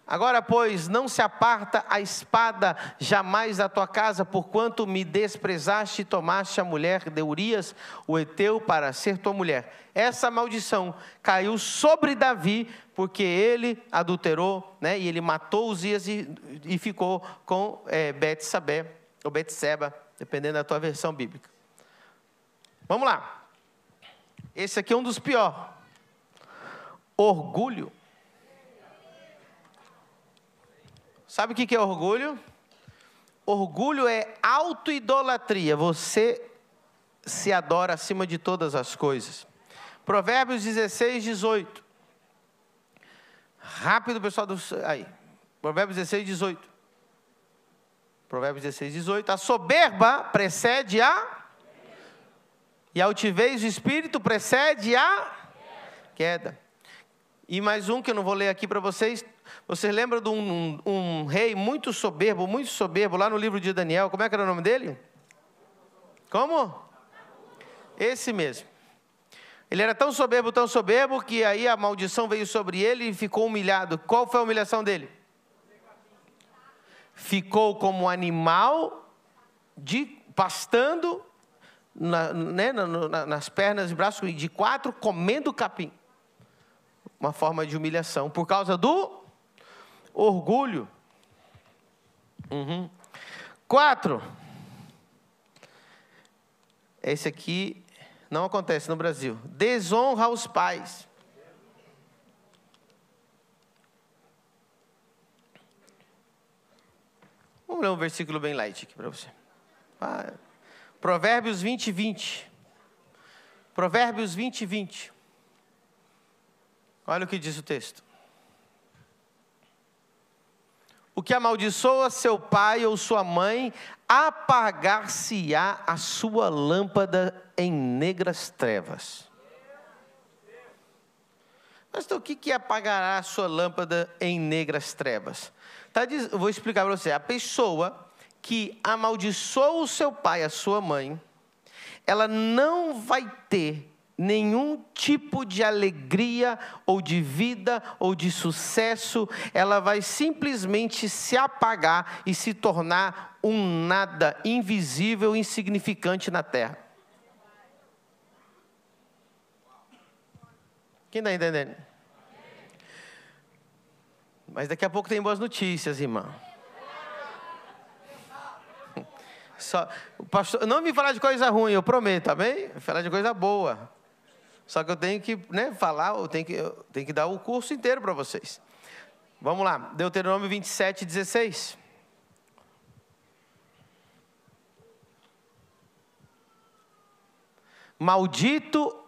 Agora, pois, não se aparta a espada jamais da tua casa, porquanto me desprezaste e tomaste a mulher de Urias, o heteu, para ser tua mulher. Essa maldição caiu sobre Davi, porque ele adulterou, né, e ele matou Uzias e ficou com Betsabé, ou Betseba, dependendo da tua versão bíblica. Vamos lá. Esse aqui é um dos piores. Orgulho. Sabe o que é orgulho? Orgulho é autoidolatria. Você se adora acima de todas as coisas. Provérbios 16, 18. Rápido, pessoal. Aí. Provérbios 16, 18. Provérbios 16, 18. A soberba precede a... E a altivez do espírito precede a... queda. E mais um que eu não vou ler aqui para vocês. Vocês lembram de um rei muito soberbo, lá no livro de Daniel? Como é que era o nome dele? Como? Esse mesmo. Ele era tão soberbo, que aí a maldição veio sobre ele e ficou humilhado. Qual foi a humilhação dele? Ficou como animal, pastando nas pernas e braços de 4, comendo capim. Uma forma de humilhação, por causa do orgulho. 4. Esse aqui não acontece no Brasil. Desonra aos pais. Vamos ler um versículo bem light aqui para você. Provérbios 20, 20. Provérbios 20, 20. Olha o que diz o texto. O que amaldiçoa seu pai ou sua mãe, apagar-se-á a sua lâmpada em negras trevas. Mas então, o que apagará a sua lâmpada em negras trevas? Eu vou explicar para você. A pessoa que amaldiçoa o seu pai, a sua mãe, ela não vai ter nenhum tipo de alegria, ou de vida, ou de sucesso. Ela vai simplesmente se apagar e se tornar um nada, invisível, insignificante na terra. Quem está entendendo? Mas daqui a pouco tem boas notícias, irmã. O pastor, não me falar de coisa ruim, eu prometo, amém? Vou falar de coisa boa. Só que eu tenho que falar, eu tenho que dar o curso inteiro para vocês. Vamos lá, Deuteronômio 27, 16. Maldito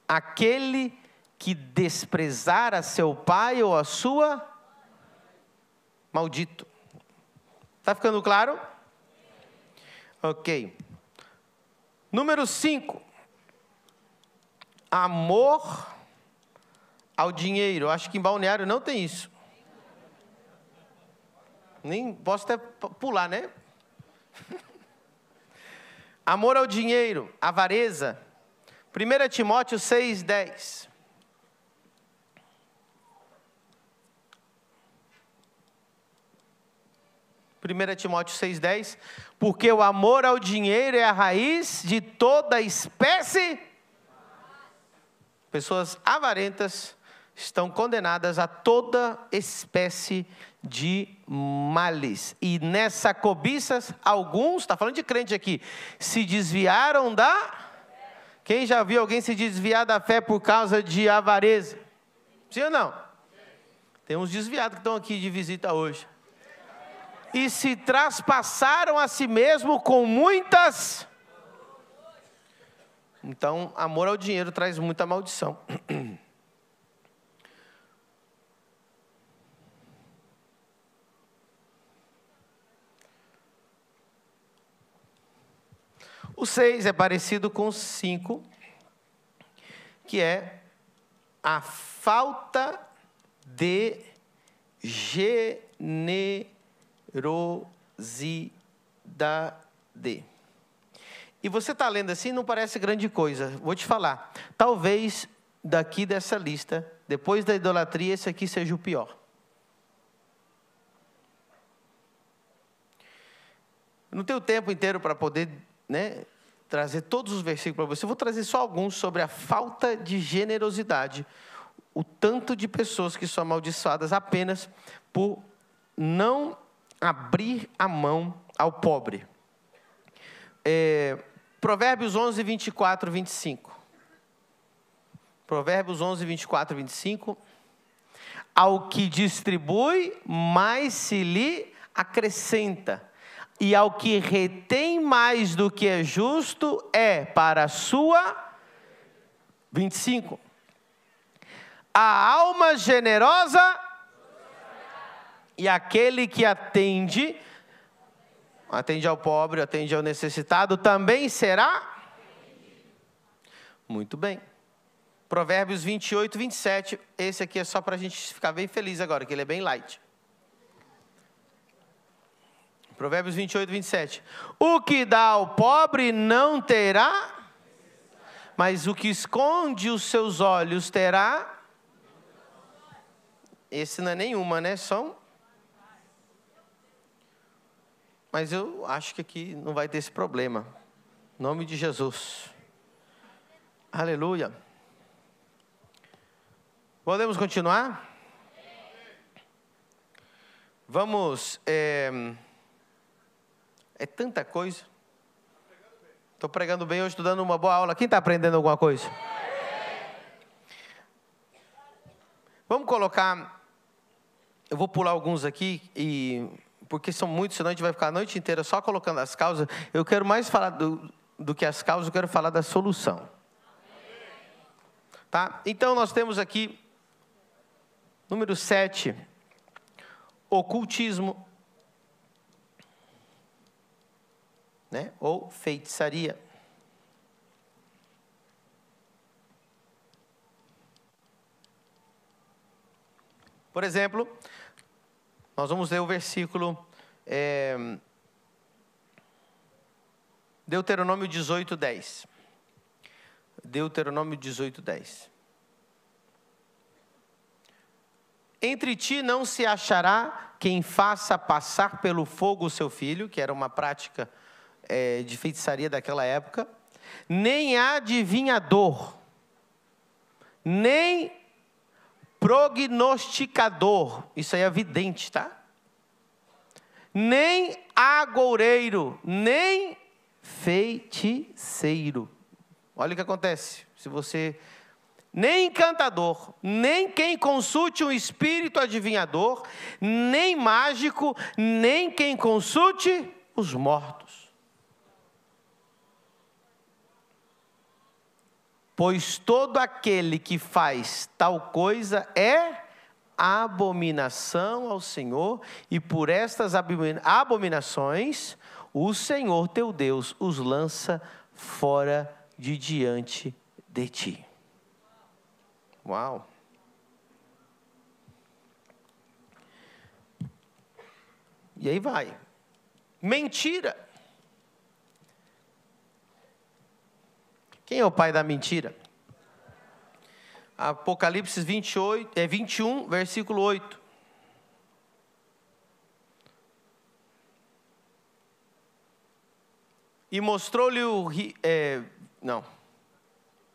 aquele que desprezar a seu pai ou a sua... Maldito. Está ficando claro? Ok. Número 5. Amor ao dinheiro. Acho que em Balneário não tem isso. Nem posso até pular, né? Amor ao dinheiro, avareza. 1 Timóteo 6, 10. 1 Timóteo 6,10. Porque o amor ao dinheiro é a raiz de toda espécie. Pessoas avarentas estão condenadas a toda espécie de males. E nessa cobiça, alguns, está falando de crente aqui, se desviaram da... Quem já viu alguém se desviar da fé por causa de avareza? Sim ou não? Tem uns desviados que estão aqui de visita hoje. E se traspassaram a si mesmo com muitas... Então, amor ao dinheiro traz muita maldição. O 6 é parecido com o 5, que é a falta de generosidade. E você está lendo assim, não parece grande coisa. Vou te falar, talvez daqui dessa lista, depois da idolatria, esse aqui seja o pior. Eu não tenho tempo inteiro para poder, trazer todos os versículos para você. Eu vou trazer só alguns sobre a falta de generosidade. O tanto de pessoas que são amaldiçoadas apenas por não abrir a mão ao pobre. Provérbios 11, 24, 25. Provérbios 11, 24, 25. Ao que distribui, mais se lhe acrescenta. E ao que retém mais do que é justo, é para a sua... 25. A alma generosa e aquele que atende ao pobre, atende ao necessitado, também será? Muito bem. Provérbios 28, 27. Esse aqui é só para a gente ficar bem feliz agora, que ele é bem light. Provérbios 28, 27. O que dá ao pobre não terá, mas o que esconde os seus olhos terá. Esse não é nenhuma, né? Mas eu acho que aqui não vai ter esse problema. Em nome de Jesus. Aleluia. Podemos continuar? Vamos... É tanta coisa. Estou pregando bem hoje, estou dando uma boa aula. Quem está aprendendo alguma coisa? Vamos colocar... Eu vou pular alguns aqui, porque são muitos, senão a gente vai ficar a noite inteira só colocando as causas. Eu quero mais falar do que as causas, eu quero falar da solução. Tá? Então, nós temos aqui, número 7, ocultismo. Ou feitiçaria. Por exemplo, nós vamos ler o versículo Deuteronômio 18, 10. Deuteronômio 18, 10. Entre ti não se achará quem faça passar pelo fogo o seu filho, que era uma prática de feitiçaria daquela época, nem adivinhador, nem prognosticador, isso aí é vidente, tá? Nem agoureiro, nem feiticeiro. Olha o que acontece, nem encantador, nem quem consulte um espírito adivinhador, nem mágico, nem quem consulte os mortos. Pois todo aquele que faz tal coisa é abominação ao Senhor, e por estas abominações, o Senhor teu Deus os lança fora de diante de ti. Uau! E aí vai. Mentira. Quem é o pai da mentira? Apocalipse 21, versículo 8. E mostrou-lhe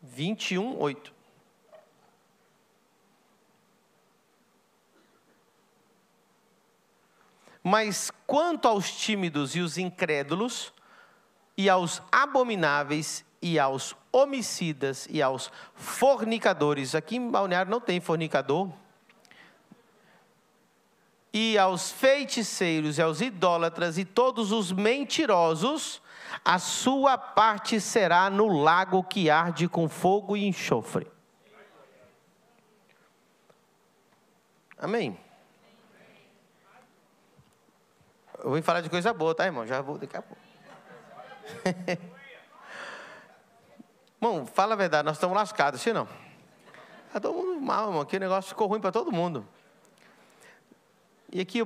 21:8. Mas quanto aos tímidos e os incrédulos, e aos abomináveis, e aos homicidas, e aos fornicadores, aqui em Balneário não tem fornicador, e aos feiticeiros, e aos idólatras, e todos os mentirosos, a sua parte será no lago que arde com fogo e enxofre. Amém? Eu vou falar de coisa boa, tá, irmão? Já vou daqui a pouco. Irmão, fala a verdade, nós estamos lascados, sim ou não? Está todo mundo mal, irmão. Aqui o negócio ficou ruim para todo mundo. E aqui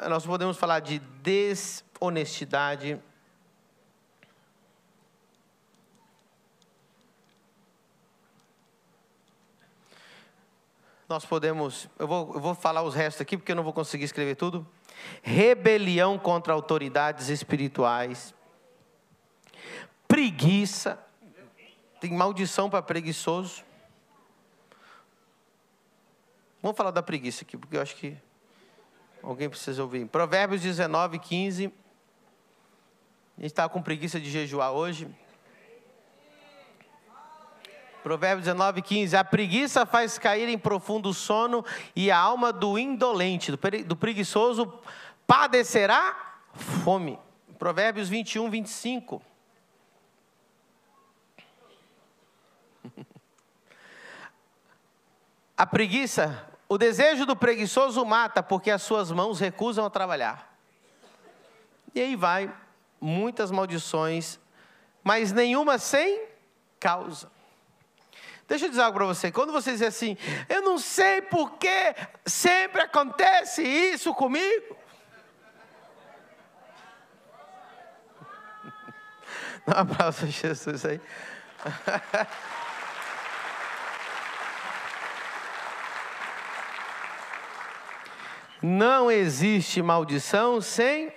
nós podemos falar de desonestidade. Nós podemos, eu vou falar os restos aqui, porque eu não vou conseguir escrever tudo. Rebelião contra autoridades espirituais. Preguiça. Tem maldição para preguiçoso. Vamos falar da preguiça aqui, porque eu acho que alguém precisa ouvir. Provérbios 19:15. A gente estava com preguiça de jejuar hoje. Provérbios 19:15. A preguiça faz cair em profundo sono, e a alma do indolente, do preguiçoso, padecerá fome. Provérbios 21:25. A preguiça, o desejo do preguiçoso mata, porque as suas mãos recusam a trabalhar. E aí vai, muitas maldições, mas nenhuma sem causa. Deixa eu dizer algo para você. Quando você diz assim, eu não sei por que sempre acontece isso comigo. Dá um aplauso a Jesus aí. Não existe maldição sem...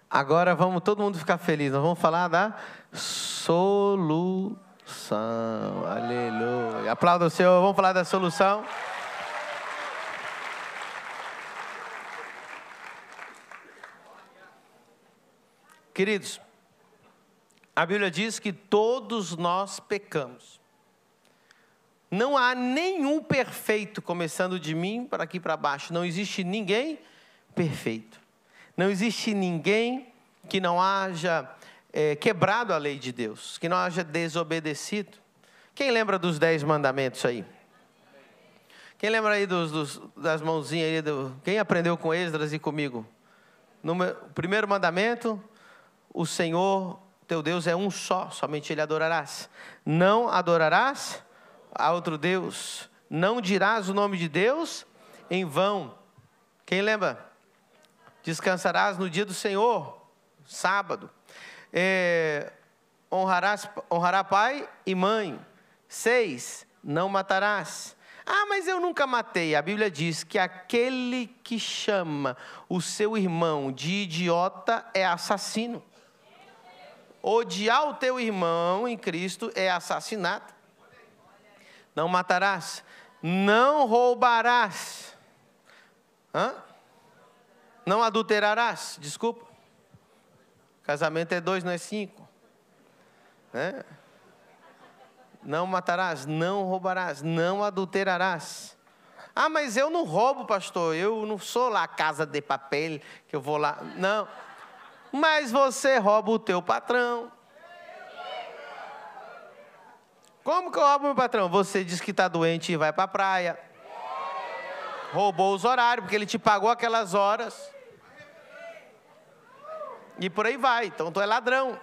Agora vamos todo mundo ficar feliz. Nós vamos falar da solução. Aleluia. Aplauda o Senhor. Vamos falar da solução. Queridos, a Bíblia diz que todos nós pecamos. Não há nenhum perfeito, começando de mim para aqui para baixo. Não existe ninguém perfeito. Não existe ninguém que não haja quebrado a lei de Deus, que não haja desobedecido. Quem lembra dos 10 mandamentos aí? Quem lembra aí das mãozinhas aí? Quem aprendeu com Esdras e comigo? O primeiro mandamento, o Senhor teu Deus é um só, somente Ele adorarás. Não adorarás a outro Deus, não dirás o nome de Deus em vão. Quem lembra? Descansarás no dia do Senhor, sábado. Honrará pai e mãe. 6, não matarás. Ah, mas eu nunca matei. A Bíblia diz que aquele que chama o seu irmão de idiota é assassino. Odiar o teu irmão em Cristo é assassinato. Não matarás, não roubarás, não adulterarás, desculpa. Casamento é 2, não é 5. Não matarás, não roubarás, não adulterarás. Ah, mas eu não roubo, pastor, eu não sou lá Casa de Papel, que eu vou lá. Não, mas você rouba o teu patrão. Como que eu roubo meu patrão? Você diz que está doente e vai para a praia. Roubou os horários, porque ele te pagou aquelas horas. E por aí vai. Então, tu é ladrão.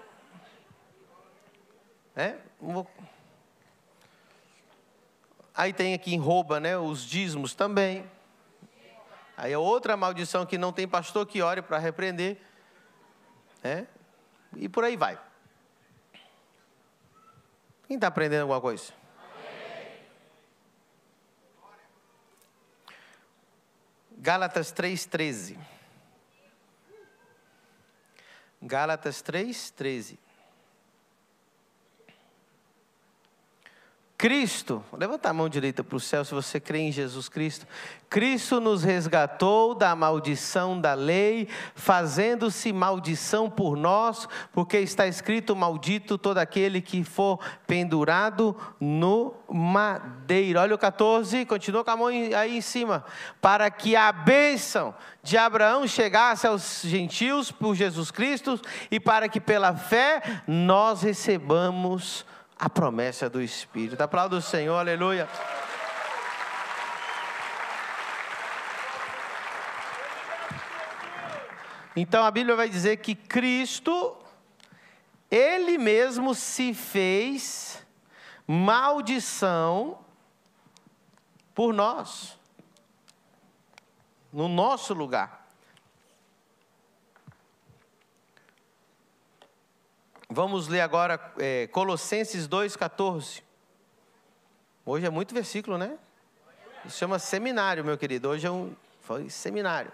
Aí tem aqui em rouba, né? Os dízimos também. Aí é outra maldição que não tem pastor que ore para repreender. E por aí vai. Quem está aprendendo alguma coisa? Gálatas 3:13. Gálatas 3:13. Cristo, levanta a mão direita para o céu se você crê em Jesus Cristo. Cristo nos resgatou da maldição da lei, fazendo-se maldição por nós, porque está escrito: maldito todo aquele que for pendurado no madeiro. Olha o 14, continua com a mão aí em cima. Para que a bênção de Abraão chegasse aos gentios por Jesus Cristo, e para que pela fé nós recebamos a promessa do Espírito. Aplauda o Senhor, aleluia. Então a Bíblia vai dizer que Cristo, Ele mesmo se fez maldição por nós, no nosso lugar. Vamos ler agora Colossenses 2,14. Hoje é muito versículo, né? Isso chama seminário, meu querido. Hoje foi seminário.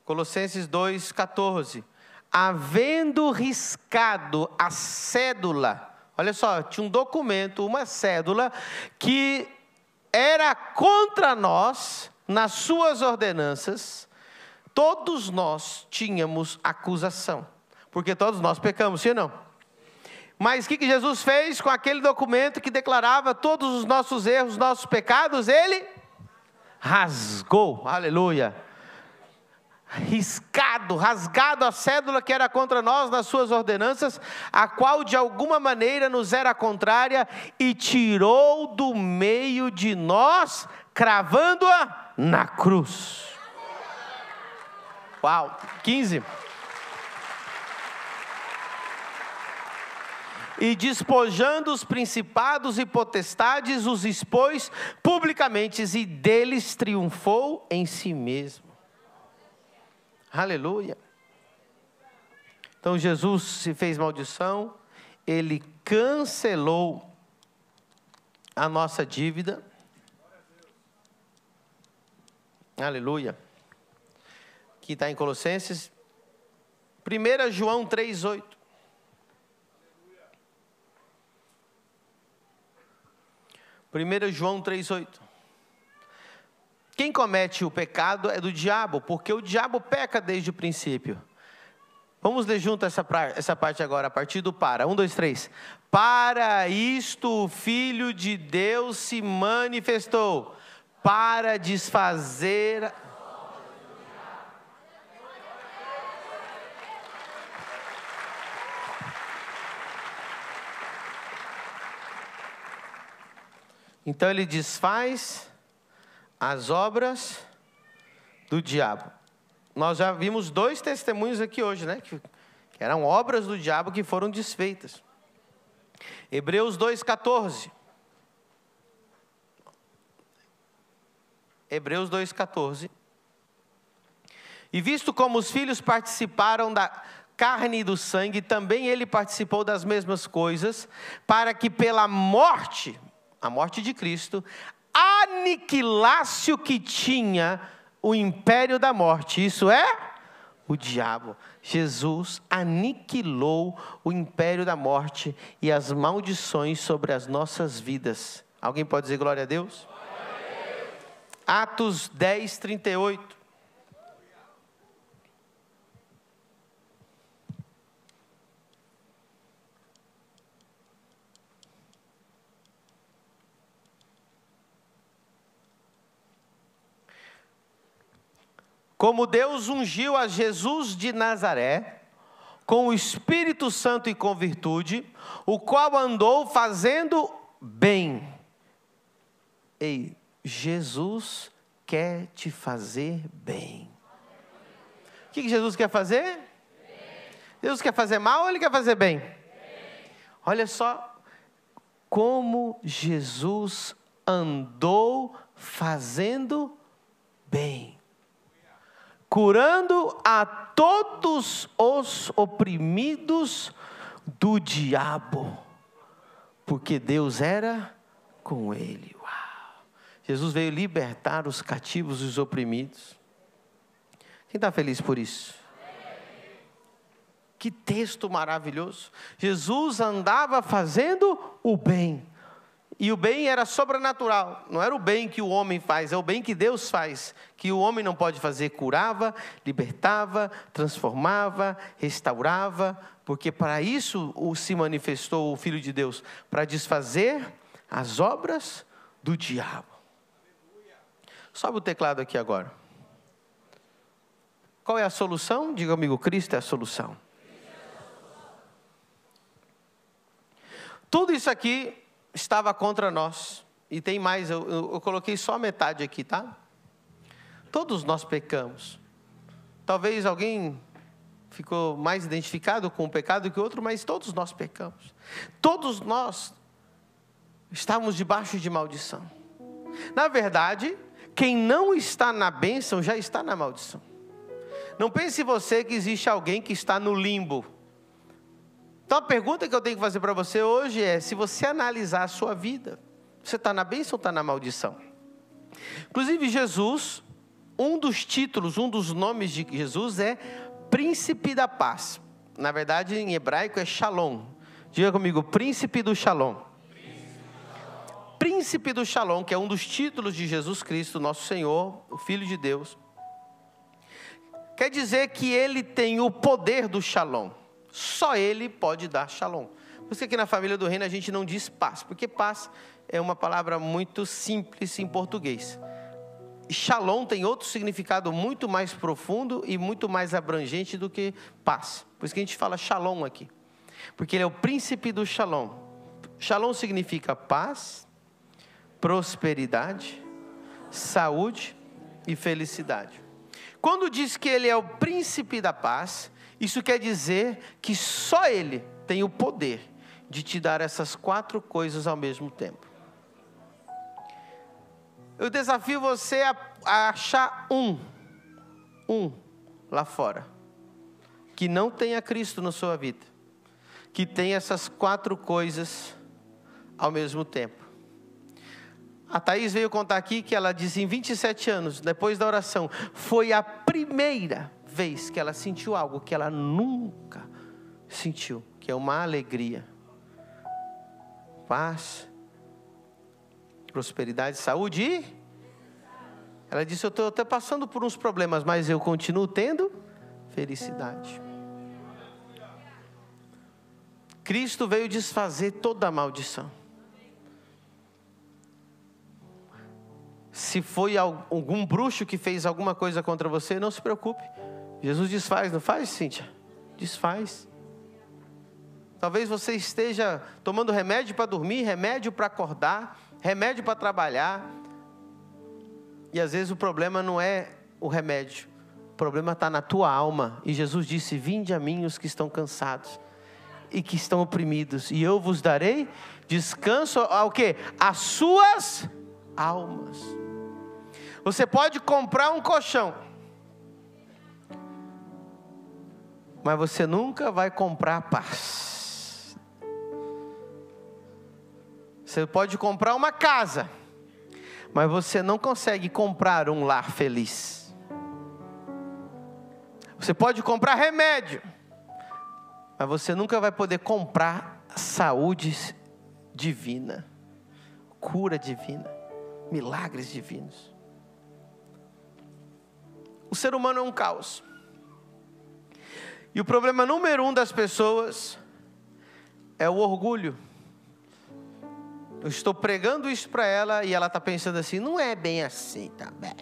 Colossenses 2,14. Havendo riscado a cédula. Olha só, tinha um documento, uma cédula, que era contra nós, nas suas ordenanças. Todos nós tínhamos acusação. Porque todos nós pecamos, sim ou não? Mas o que Jesus fez com aquele documento que declarava todos os nossos erros, nossos pecados? Ele rasgou, aleluia. Rasgado a cédula que era contra nós nas suas ordenanças, a qual de alguma maneira nos era contrária, e tirou do meio de nós, cravando-a na cruz. Uau, 15. E despojando os principados e potestades, os expôs publicamente, e deles triunfou em si mesmo. Aleluia. Então Jesus se fez maldição, Ele cancelou a nossa dívida. Aleluia. Aqui está em Colossenses. 1 João 3,8. 1 João 3,8. Quem comete o pecado é do diabo, porque o diabo peca desde o princípio. Vamos ler junto essa parte agora, a partir do para. 1, 2, 3. Para isto o Filho de Deus se manifestou, para desfazer... Então ele desfaz as obras do diabo. Nós já vimos 2 testemunhos aqui hoje, né? Que eram obras do diabo que foram desfeitas. Hebreus 2,14. Hebreus 2,14. E visto como os filhos participaram da carne e do sangue, também ele participou das mesmas coisas, para que pela morte, a morte de Cristo, aniquilasse o que tinha o império da morte. Isso é o diabo. Jesus aniquilou o império da morte e as maldições sobre as nossas vidas. Alguém pode dizer glória a Deus? Glória a Deus. Atos 10, 38. Como Deus ungiu a Jesus de Nazaré, com o Espírito Santo e com virtude, o qual andou fazendo bem. Ei, Jesus quer te fazer bem. O que Jesus quer fazer? Bem. Jesus quer fazer mal ou Ele quer fazer bem? Bem. Olha só como Jesus andou fazendo bem. Curando a todos os oprimidos do diabo, porque Deus era com ele. Uau. Jesus veio libertar os cativos e os oprimidos. Quem está feliz por isso? Que texto maravilhoso. Jesus andava fazendo o bem. E o bem era sobrenatural. Não era o bem que o homem faz, é o bem que Deus faz. Que o homem não pode fazer. Curava, libertava, transformava, restaurava. Porque para isso se manifestou o Filho de Deus. Para desfazer as obras do diabo. Sobe o teclado aqui agora. Qual é a solução? Diga comigo, Cristo é a solução. Tudo isso aqui estava contra nós. E tem mais, eu coloquei só a metade aqui, tá? Todos nós pecamos. Talvez alguém ficou mais identificado com o pecado que o outro, mas todos nós pecamos. Todos nós estamos debaixo de maldição. Na verdade, quem não está na bênção já está na maldição. Não pense você que existe alguém que está no limbo. Então a pergunta que eu tenho que fazer para você hoje é: se você analisar a sua vida, você está na bênção ou está na maldição? Inclusive Jesus, um dos títulos, um dos nomes de Jesus é Príncipe da Paz. Na verdade, em hebraico é Shalom. Diga comigo, Príncipe do Shalom. Príncipe do Shalom, que é um dos títulos de Jesus Cristo, nosso Senhor, o Filho de Deus. Quer dizer que Ele tem o poder do Shalom. Só Ele pode dar Shalom. Por isso que aqui na família do reino a gente não diz paz, porque paz é uma palavra muito simples em português. Shalom tem outro significado muito mais profundo e muito mais abrangente do que paz. Por isso que a gente fala Shalom aqui. Porque Ele é o príncipe do Shalom. Shalom significa paz, prosperidade, saúde e felicidade. Quando diz que Ele é o príncipe da paz, isso quer dizer que só Ele tem o poder de te dar essas 4 coisas ao mesmo tempo. Eu desafio você a achar um lá fora, que não tenha Cristo na sua vida, que tenha essas 4 coisas ao mesmo tempo. A Thaís veio contar aqui que ela disse, em 27 anos, depois da oração, foi a primeira vez que ela sentiu algo que ela nunca sentiu, que é uma alegria, paz, prosperidade, saúde e... Ela disse, eu estou até passando por uns problemas, mas eu continuo tendo felicidade. Cristo veio desfazer toda a maldição. Se foi algum bruxo que fez alguma coisa contra você, não se preocupe. Jesus desfaz, não faz, Cíntia? Desfaz. Talvez você esteja tomando remédio para dormir, remédio para acordar, remédio para trabalhar. E às vezes o problema não é o remédio. O problema está na tua alma. E Jesus disse, vinde a mim os que estão cansados e que estão oprimidos, e eu vos darei descanso ao quê? As suas almas. Você pode comprar um colchão, mas você nunca vai comprar paz. Você pode comprar uma casa, mas você não consegue comprar um lar feliz. Você pode comprar remédio, mas você nunca vai poder comprar saúde divina, cura divina, milagres divinos. O ser humano é um caos. E o problema número 1 das pessoas é o orgulho. Eu estou pregando isso para ela e ela está pensando assim, não é bem assim também.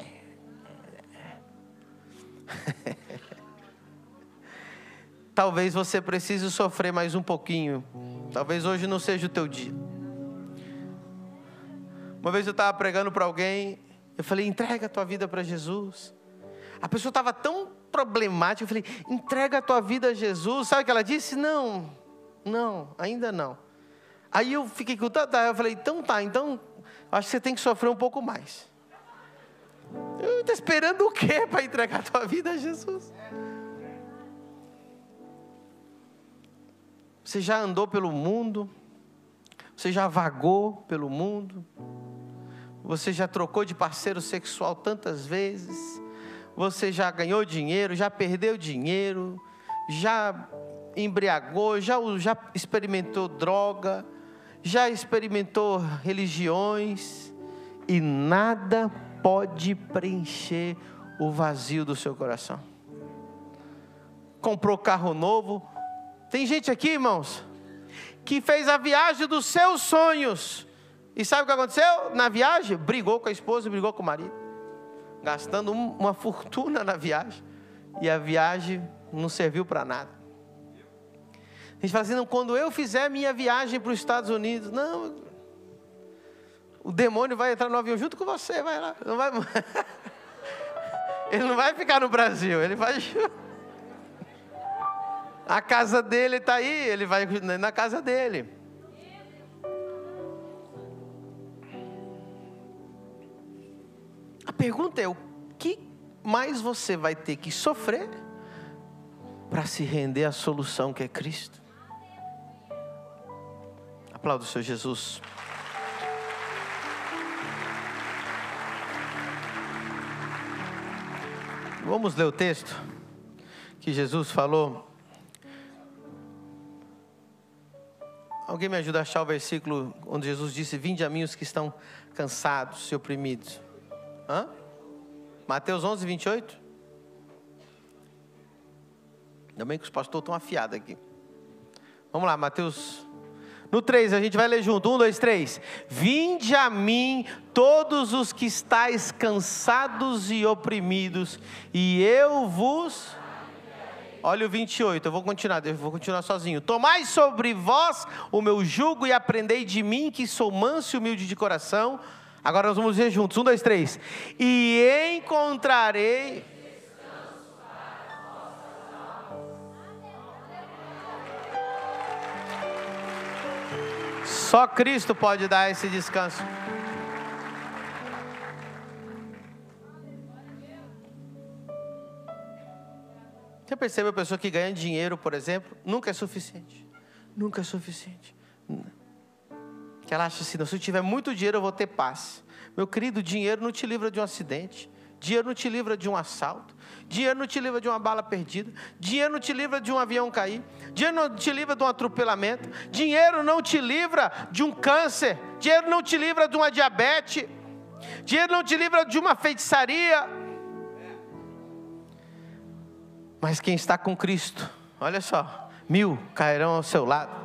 Talvez você precise sofrer mais um pouquinho. Talvez hoje não seja o teu dia. Uma vez eu estava pregando para alguém, eu falei, entrega a tua vida para Jesus. A pessoa estava tão problemática, eu falei, entrega a tua vida a Jesus. Sabe o que ela disse? Não, ainda não. Aí eu fiquei com tanta, eu falei, então, acho que você tem que sofrer um pouco mais. Eu estou esperando o quê para entregar a tua vida a Jesus? Você já andou pelo mundo? Você já vagou pelo mundo? Você já trocou de parceiro sexual tantas vezes? Você já ganhou dinheiro, já perdeu dinheiro, já embriagou, já experimentou droga, já experimentou religiões, e nada pode preencher o vazio do seu coração. Comprou carro novo. Tem gente aqui, irmãos, que fez a viagem dos seus sonhos. E sabe o que aconteceu? Na viagem, brigou com a esposa, brigou com o marido. Gastando uma fortuna na viagem. E a viagem não serviu para nada. A gente fala assim, não, quando eu fizer a minha viagem para os Estados Unidos, não, o demônio vai entrar no avião junto com você, vai lá. Não vai... Ele não vai ficar no Brasil, ele vai... A casa dele está aí, ele vai na casa dele. A pergunta é, o que mais você vai ter que sofrer para se render à solução que é Cristo? Aplauda o Senhor Jesus. Vamos ler o texto que Jesus falou. Alguém me ajuda a achar o versículo onde Jesus disse: vinde a mim os que estão cansados e oprimidos. Mateus 11, 28. Ainda bem que os pastores estão afiados aqui. Vamos lá, Mateus. No 3, a gente vai ler junto. 1, 2, 3. Vinde a mim todos os que estáis cansados e oprimidos, e eu vos... Olha o 28, eu vou continuar sozinho. Tomai sobre vós o meu jugo e aprendei de mim, que sou manso e humilde de coração. Agora nós vamos ver juntos. 1, 2, 3. E encontrarei... Só Cristo pode dar esse descanso. Você percebeu a pessoa que ganha dinheiro, por exemplo, nunca é suficiente. Nunca é suficiente. Que ela acha assim, se eu tiver muito dinheiro eu vou ter paz. Meu querido, dinheiro não te livra de um acidente. Dinheiro não te livra de um assalto. Dinheiro não te livra de uma bala perdida. Dinheiro não te livra de um avião cair. Dinheiro não te livra de um atropelamento. Dinheiro não te livra de um câncer. Dinheiro não te livra de uma diabetes. Dinheiro não te livra de uma feitiçaria. Mas quem está com Cristo, olha só, 1000 cairão ao seu lado,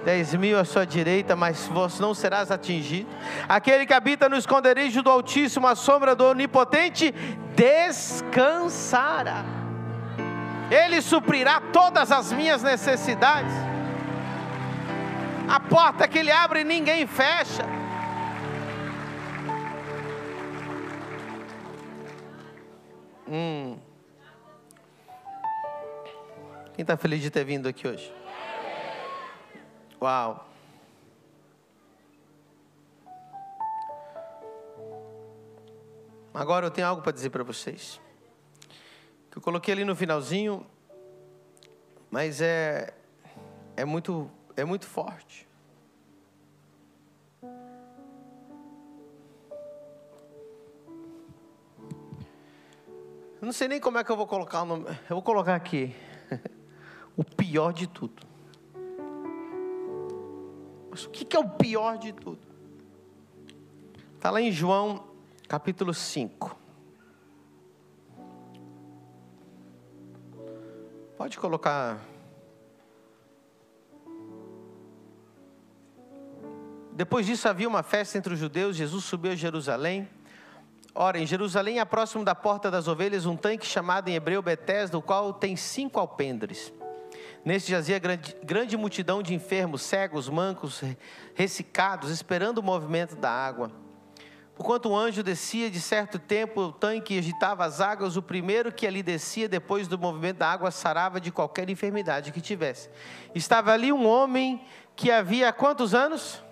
10.000 à sua direita, mas você não serás atingido. Aquele que habita no esconderijo do Altíssimo, à sombra do Onipotente, descansará. Ele suprirá todas as minhas necessidades. A porta que Ele abre, ninguém fecha. Quem está feliz de ter vindo aqui hoje? Uau! Agora eu tenho algo para dizer para vocês, que eu coloquei ali no finalzinho, mas é muito forte. Eu não sei nem como é que eu vou colocar o nome. Eu vou colocar aqui o pior de tudo. Mas o que é o pior de tudo? Está lá em João capítulo 5. Pode colocar. Depois disso havia uma festa entre os judeus. Jesus subiu a Jerusalém. Ora, em Jerusalém, próximo da porta das ovelhas, um tanque chamado em hebreu Betesda, o qual tem 5 alpendres. Neste jazia grande multidão de enfermos, cegos, mancos, ressecados, esperando o movimento da água. Porquanto um anjo descia de certo tempo, o tanque agitava as águas, o primeiro que ali descia, depois do movimento da água, sarava de qualquer enfermidade que tivesse. Estava ali um homem que havia quantos anos?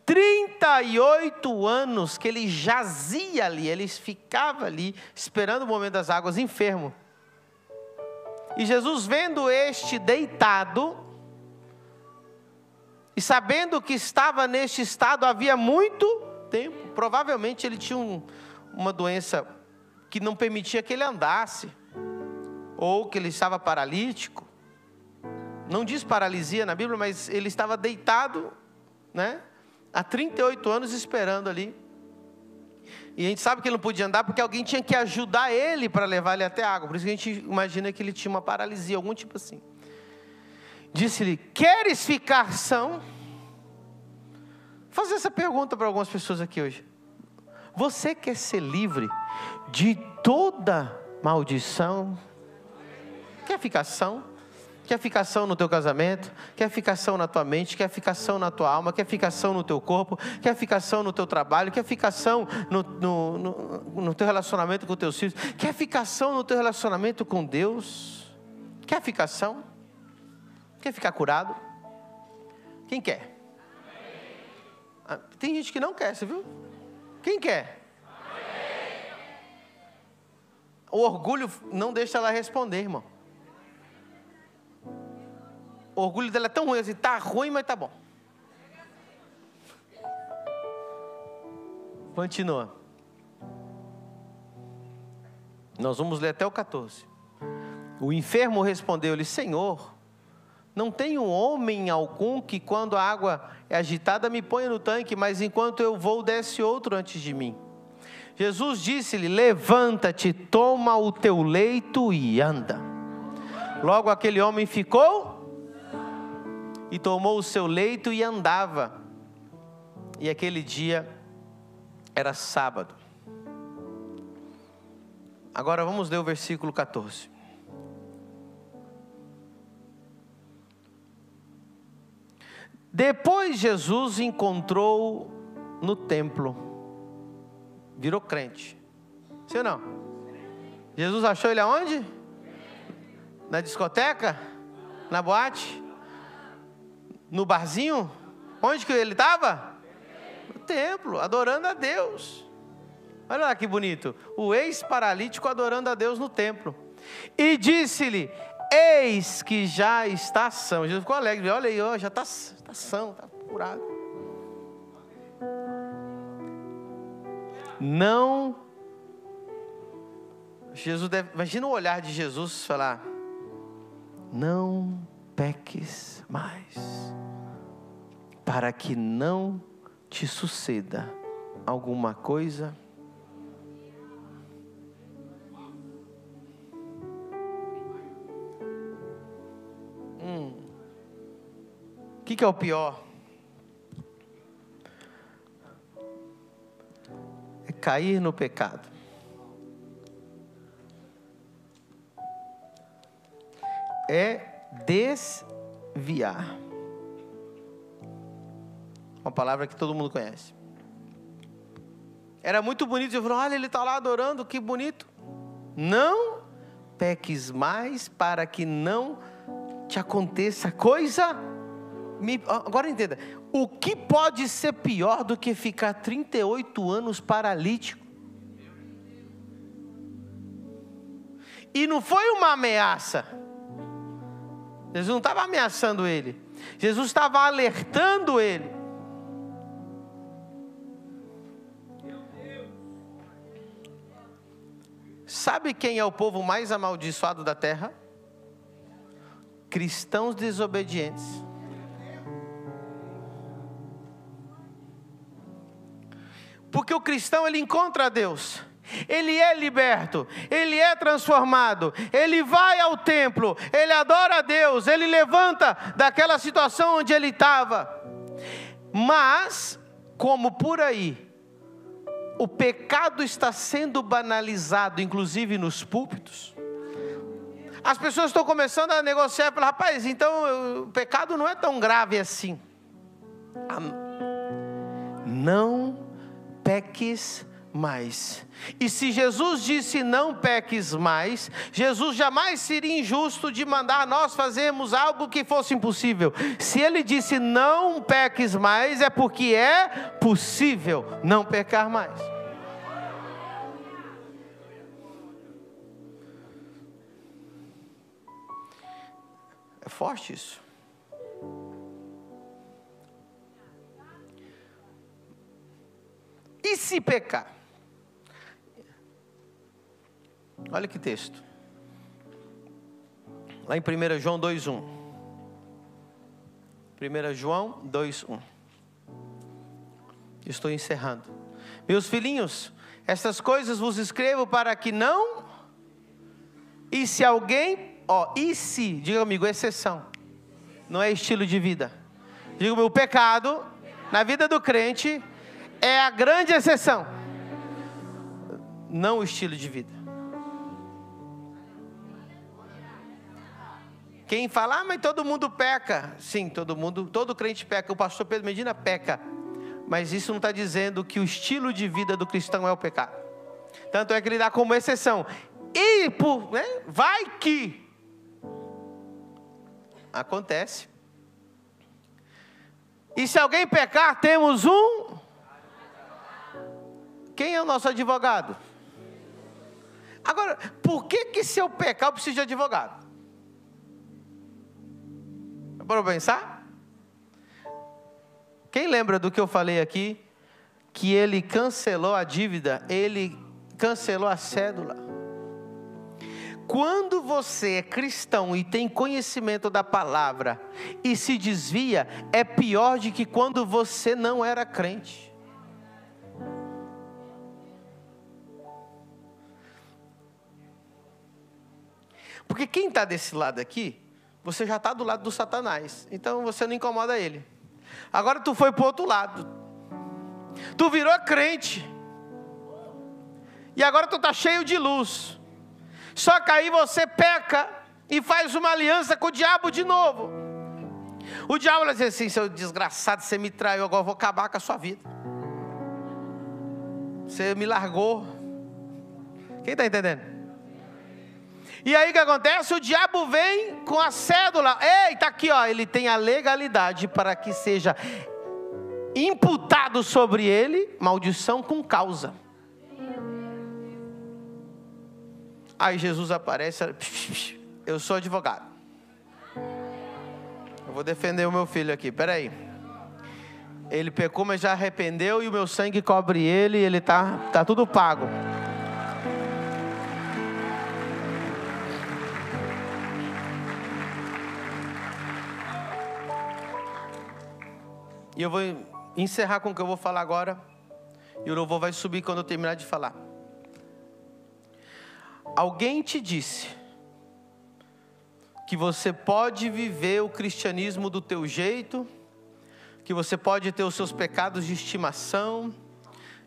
38 anos que ele jazia ali, ele ficava ali, esperando o momento das águas, enfermo. E Jesus, vendo este deitado, e sabendo que estava neste estado havia muito tempo, provavelmente ele tinha uma doença que não permitia que ele andasse, ou que ele estava paralítico. Não diz paralisia na Bíblia, mas ele estava deitado, né, há 38 anos esperando ali. E a gente sabe que ele não podia andar porque alguém tinha que ajudar ele para levar ele até a água. Por isso que a gente imagina que ele tinha uma paralisia, algum tipo assim. Disse-lhe: queres ficar são? Vou fazer essa pergunta para algumas pessoas aqui hoje. Você quer ser livre de toda maldição? Quer ficar são? Quer ficação no teu casamento? Quer ficação na tua mente? Quer ficação na tua alma? Quer ficação no teu corpo? Quer ficação no teu trabalho? Quer ficação no teu relacionamento com teus filhos? Quer ficação no teu relacionamento com Deus? Quer ficação? Quer ficar curado? Quem quer? Tem gente que não quer, você viu? Quem quer? O orgulho não deixa ela responder, irmão. O orgulho dela é tão ruim assim, tá ruim, mas tá bom. Continua. Nós vamos ler até o 14. O enfermo respondeu-lhe: Senhor, não tenho homem algum que quando a água é agitada me ponha no tanque, mas enquanto eu vou desce outro antes de mim. Jesus disse-lhe: levanta-te, toma o teu leito e anda. Logo aquele homem ficou e tomou o seu leito e andava. E aquele dia era sábado. Agora vamos ler o versículo 14. Depois Jesus encontrou no templo. Virou crente. Sim ou não? Jesus achou ele aonde? Na discoteca? Na boate? No barzinho? Onde que ele estava? No templo, adorando a Deus. Olha lá que bonito. O ex-paralítico adorando a Deus no templo. E disse-lhe: eis que já está são. Jesus ficou alegre. Olha aí, ó, já está são, está curado. Não. Jesus deve, imagina o olhar de Jesus falar: não peques mais, para que não te suceda alguma coisa. O que é o pior? É cair no pecado. É desviar. Uma palavra que todo mundo conhece. Era muito bonito. Eu falei: olha, ele está lá adorando, que bonito. Não peques mais, para que não te aconteça coisa. Agora entenda. O que pode ser pior do que ficar 38 anos paralítico? E não foi uma ameaça. Jesus não estava ameaçando ele. Jesus estava alertando ele. Sabe quem é o povo mais amaldiçoado da terra? Cristãos desobedientes. Porque o cristão, ele encontra a Deus. Ele é liberto, ele é transformado, ele vai ao templo, ele adora a Deus, ele levanta daquela situação onde ele estava. Mas, como por aí, o pecado está sendo banalizado, inclusive nos púlpitos, as pessoas estão começando a negociar e falar: rapaz, então o pecado não é tão grave assim. Não peques mais. E se Jesus disse não peques mais, Jesus jamais seria injusto de mandar nós fazermos algo que fosse impossível. Se ele disse não peques mais, é porque é possível não pecar mais. É forte isso. E se pecar? Olha que texto. Lá em 1 João 2:1. 1 João 2:1. Estou encerrando. Meus filhinhos, estas coisas vos escrevo para que não... E se alguém... e se, diga comigo, exceção. Não é estilo de vida. Diga comigo, o pecado na vida do crente é a grande exceção. Não o estilo de vida. Quem fala, mas todo mundo peca. Sim, todo crente peca. O pastor Pedro Medina peca. Mas isso não está dizendo que o estilo de vida do cristão é o pecado. Tanto é que ele dá como exceção. E vai que acontece. E se alguém pecar, temos um... Quem é o nosso advogado? Agora, por que se eu pecar eu preciso de advogado? Para pensar? Quem lembra do que eu falei aqui? Que ele cancelou a dívida, ele cancelou a cédula. Quando você é cristão e tem conhecimento da palavra e se desvia, é pior do que quando você não era crente. Porque quem está desse lado aqui, você já está do lado do Satanás. Então você não incomoda ele. Agora tu foi para o outro lado. Tu virou crente. E agora tu está cheio de luz. Só que aí você peca e faz uma aliança com o diabo de novo. O diabo vai dizer assim, seu desgraçado, você me traiu, agora eu vou acabar com a sua vida. Você me largou. Quem está entendendo? E aí o que acontece? O diabo vem com a cédula. Ei, está aqui, ele tem a legalidade para que seja imputado sobre ele maldição com causa. Aí Jesus aparece, eu sou advogado. Eu vou defender o meu filho aqui, peraí. Ele pecou, mas já arrependeu e o meu sangue cobre ele e ele tá tudo pago. E eu vou encerrar com o que eu vou falar agora. E o louvor vai subir quando eu terminar de falar. Alguém te disse que você pode viver o cristianismo do teu jeito, que você pode ter os seus pecados de estimação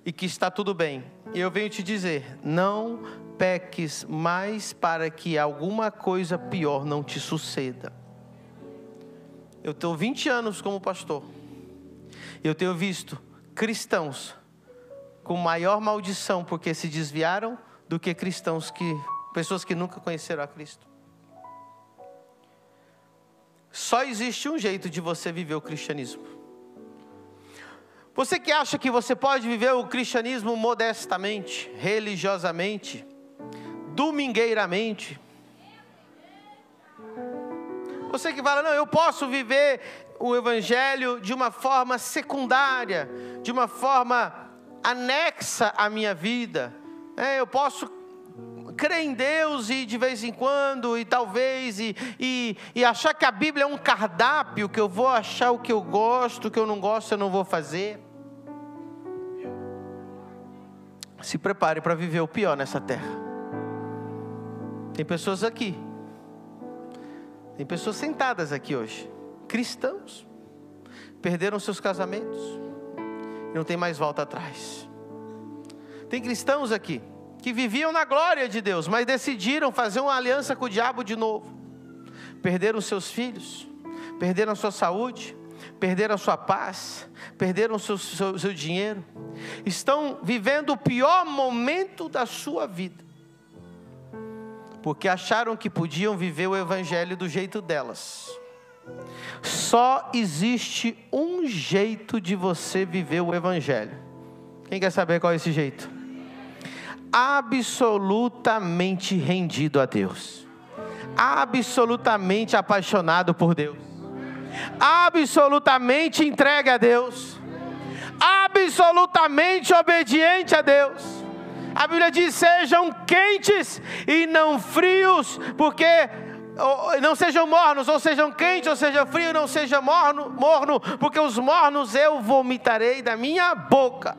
e que está tudo bem. E eu venho te dizer, não peques mais para que alguma coisa pior não te suceda. Eu tenho 20 anos como pastor. Eu tenho visto cristãos com maior maldição porque se desviaram do que pessoas que nunca conheceram a Cristo. Só existe um jeito de você viver o cristianismo. Você que acha que você pode viver o cristianismo modestamente, religiosamente, domingueiramente. Você que fala, não, eu posso viver o evangelho de uma forma secundária, de uma forma anexa à minha vida. Eu posso crer em Deus e de vez em quando, e talvez, e achar que a Bíblia é um cardápio, que eu vou achar o que eu gosto, o que eu não gosto eu não vou fazer. Se prepare para viver o pior nessa terra. Tem pessoas aqui, tem pessoas sentadas aqui hoje, cristãos, perderam seus casamentos, e não tem mais volta atrás. Tem cristãos aqui, que viviam na glória de Deus, mas decidiram fazer uma aliança com o diabo de novo. Perderam seus filhos, perderam a sua saúde, perderam a sua paz, perderam o seu dinheiro. Estão vivendo o pior momento da sua vida, porque acharam que podiam viver o evangelho do jeito delas. Só existe um jeito de você viver o evangelho. Quem quer saber qual é esse jeito? Absolutamente rendido a Deus, absolutamente apaixonado por Deus, absolutamente entregue a Deus, absolutamente obediente a Deus. A Bíblia diz, sejam quentes e não frios, porque não sejam mornos, ou sejam quentes, ou seja frio, não seja morno, porque os mornos eu vomitarei da minha boca.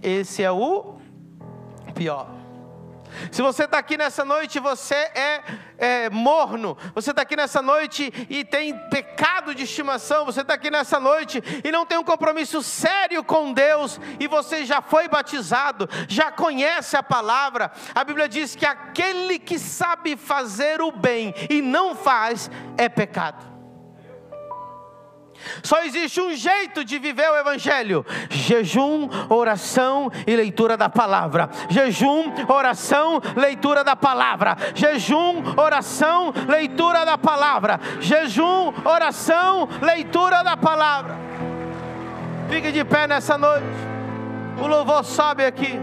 Esse é o pior. Se você está aqui nessa noite, você é morno. Você está aqui nessa noite e tem pecado de estimação. Você está aqui nessa noite e não tem um compromisso sério com Deus. E você já foi batizado, já conhece a palavra. A Bíblia diz que aquele que sabe fazer o bem e não faz, é pecado. Só existe um jeito de viver o Evangelho: jejum, oração e leitura da palavra. Jejum, oração, leitura da palavra. Jejum, oração, leitura da palavra. Jejum, oração, leitura da palavra. Fique de pé nessa noite. O louvor sobe aqui.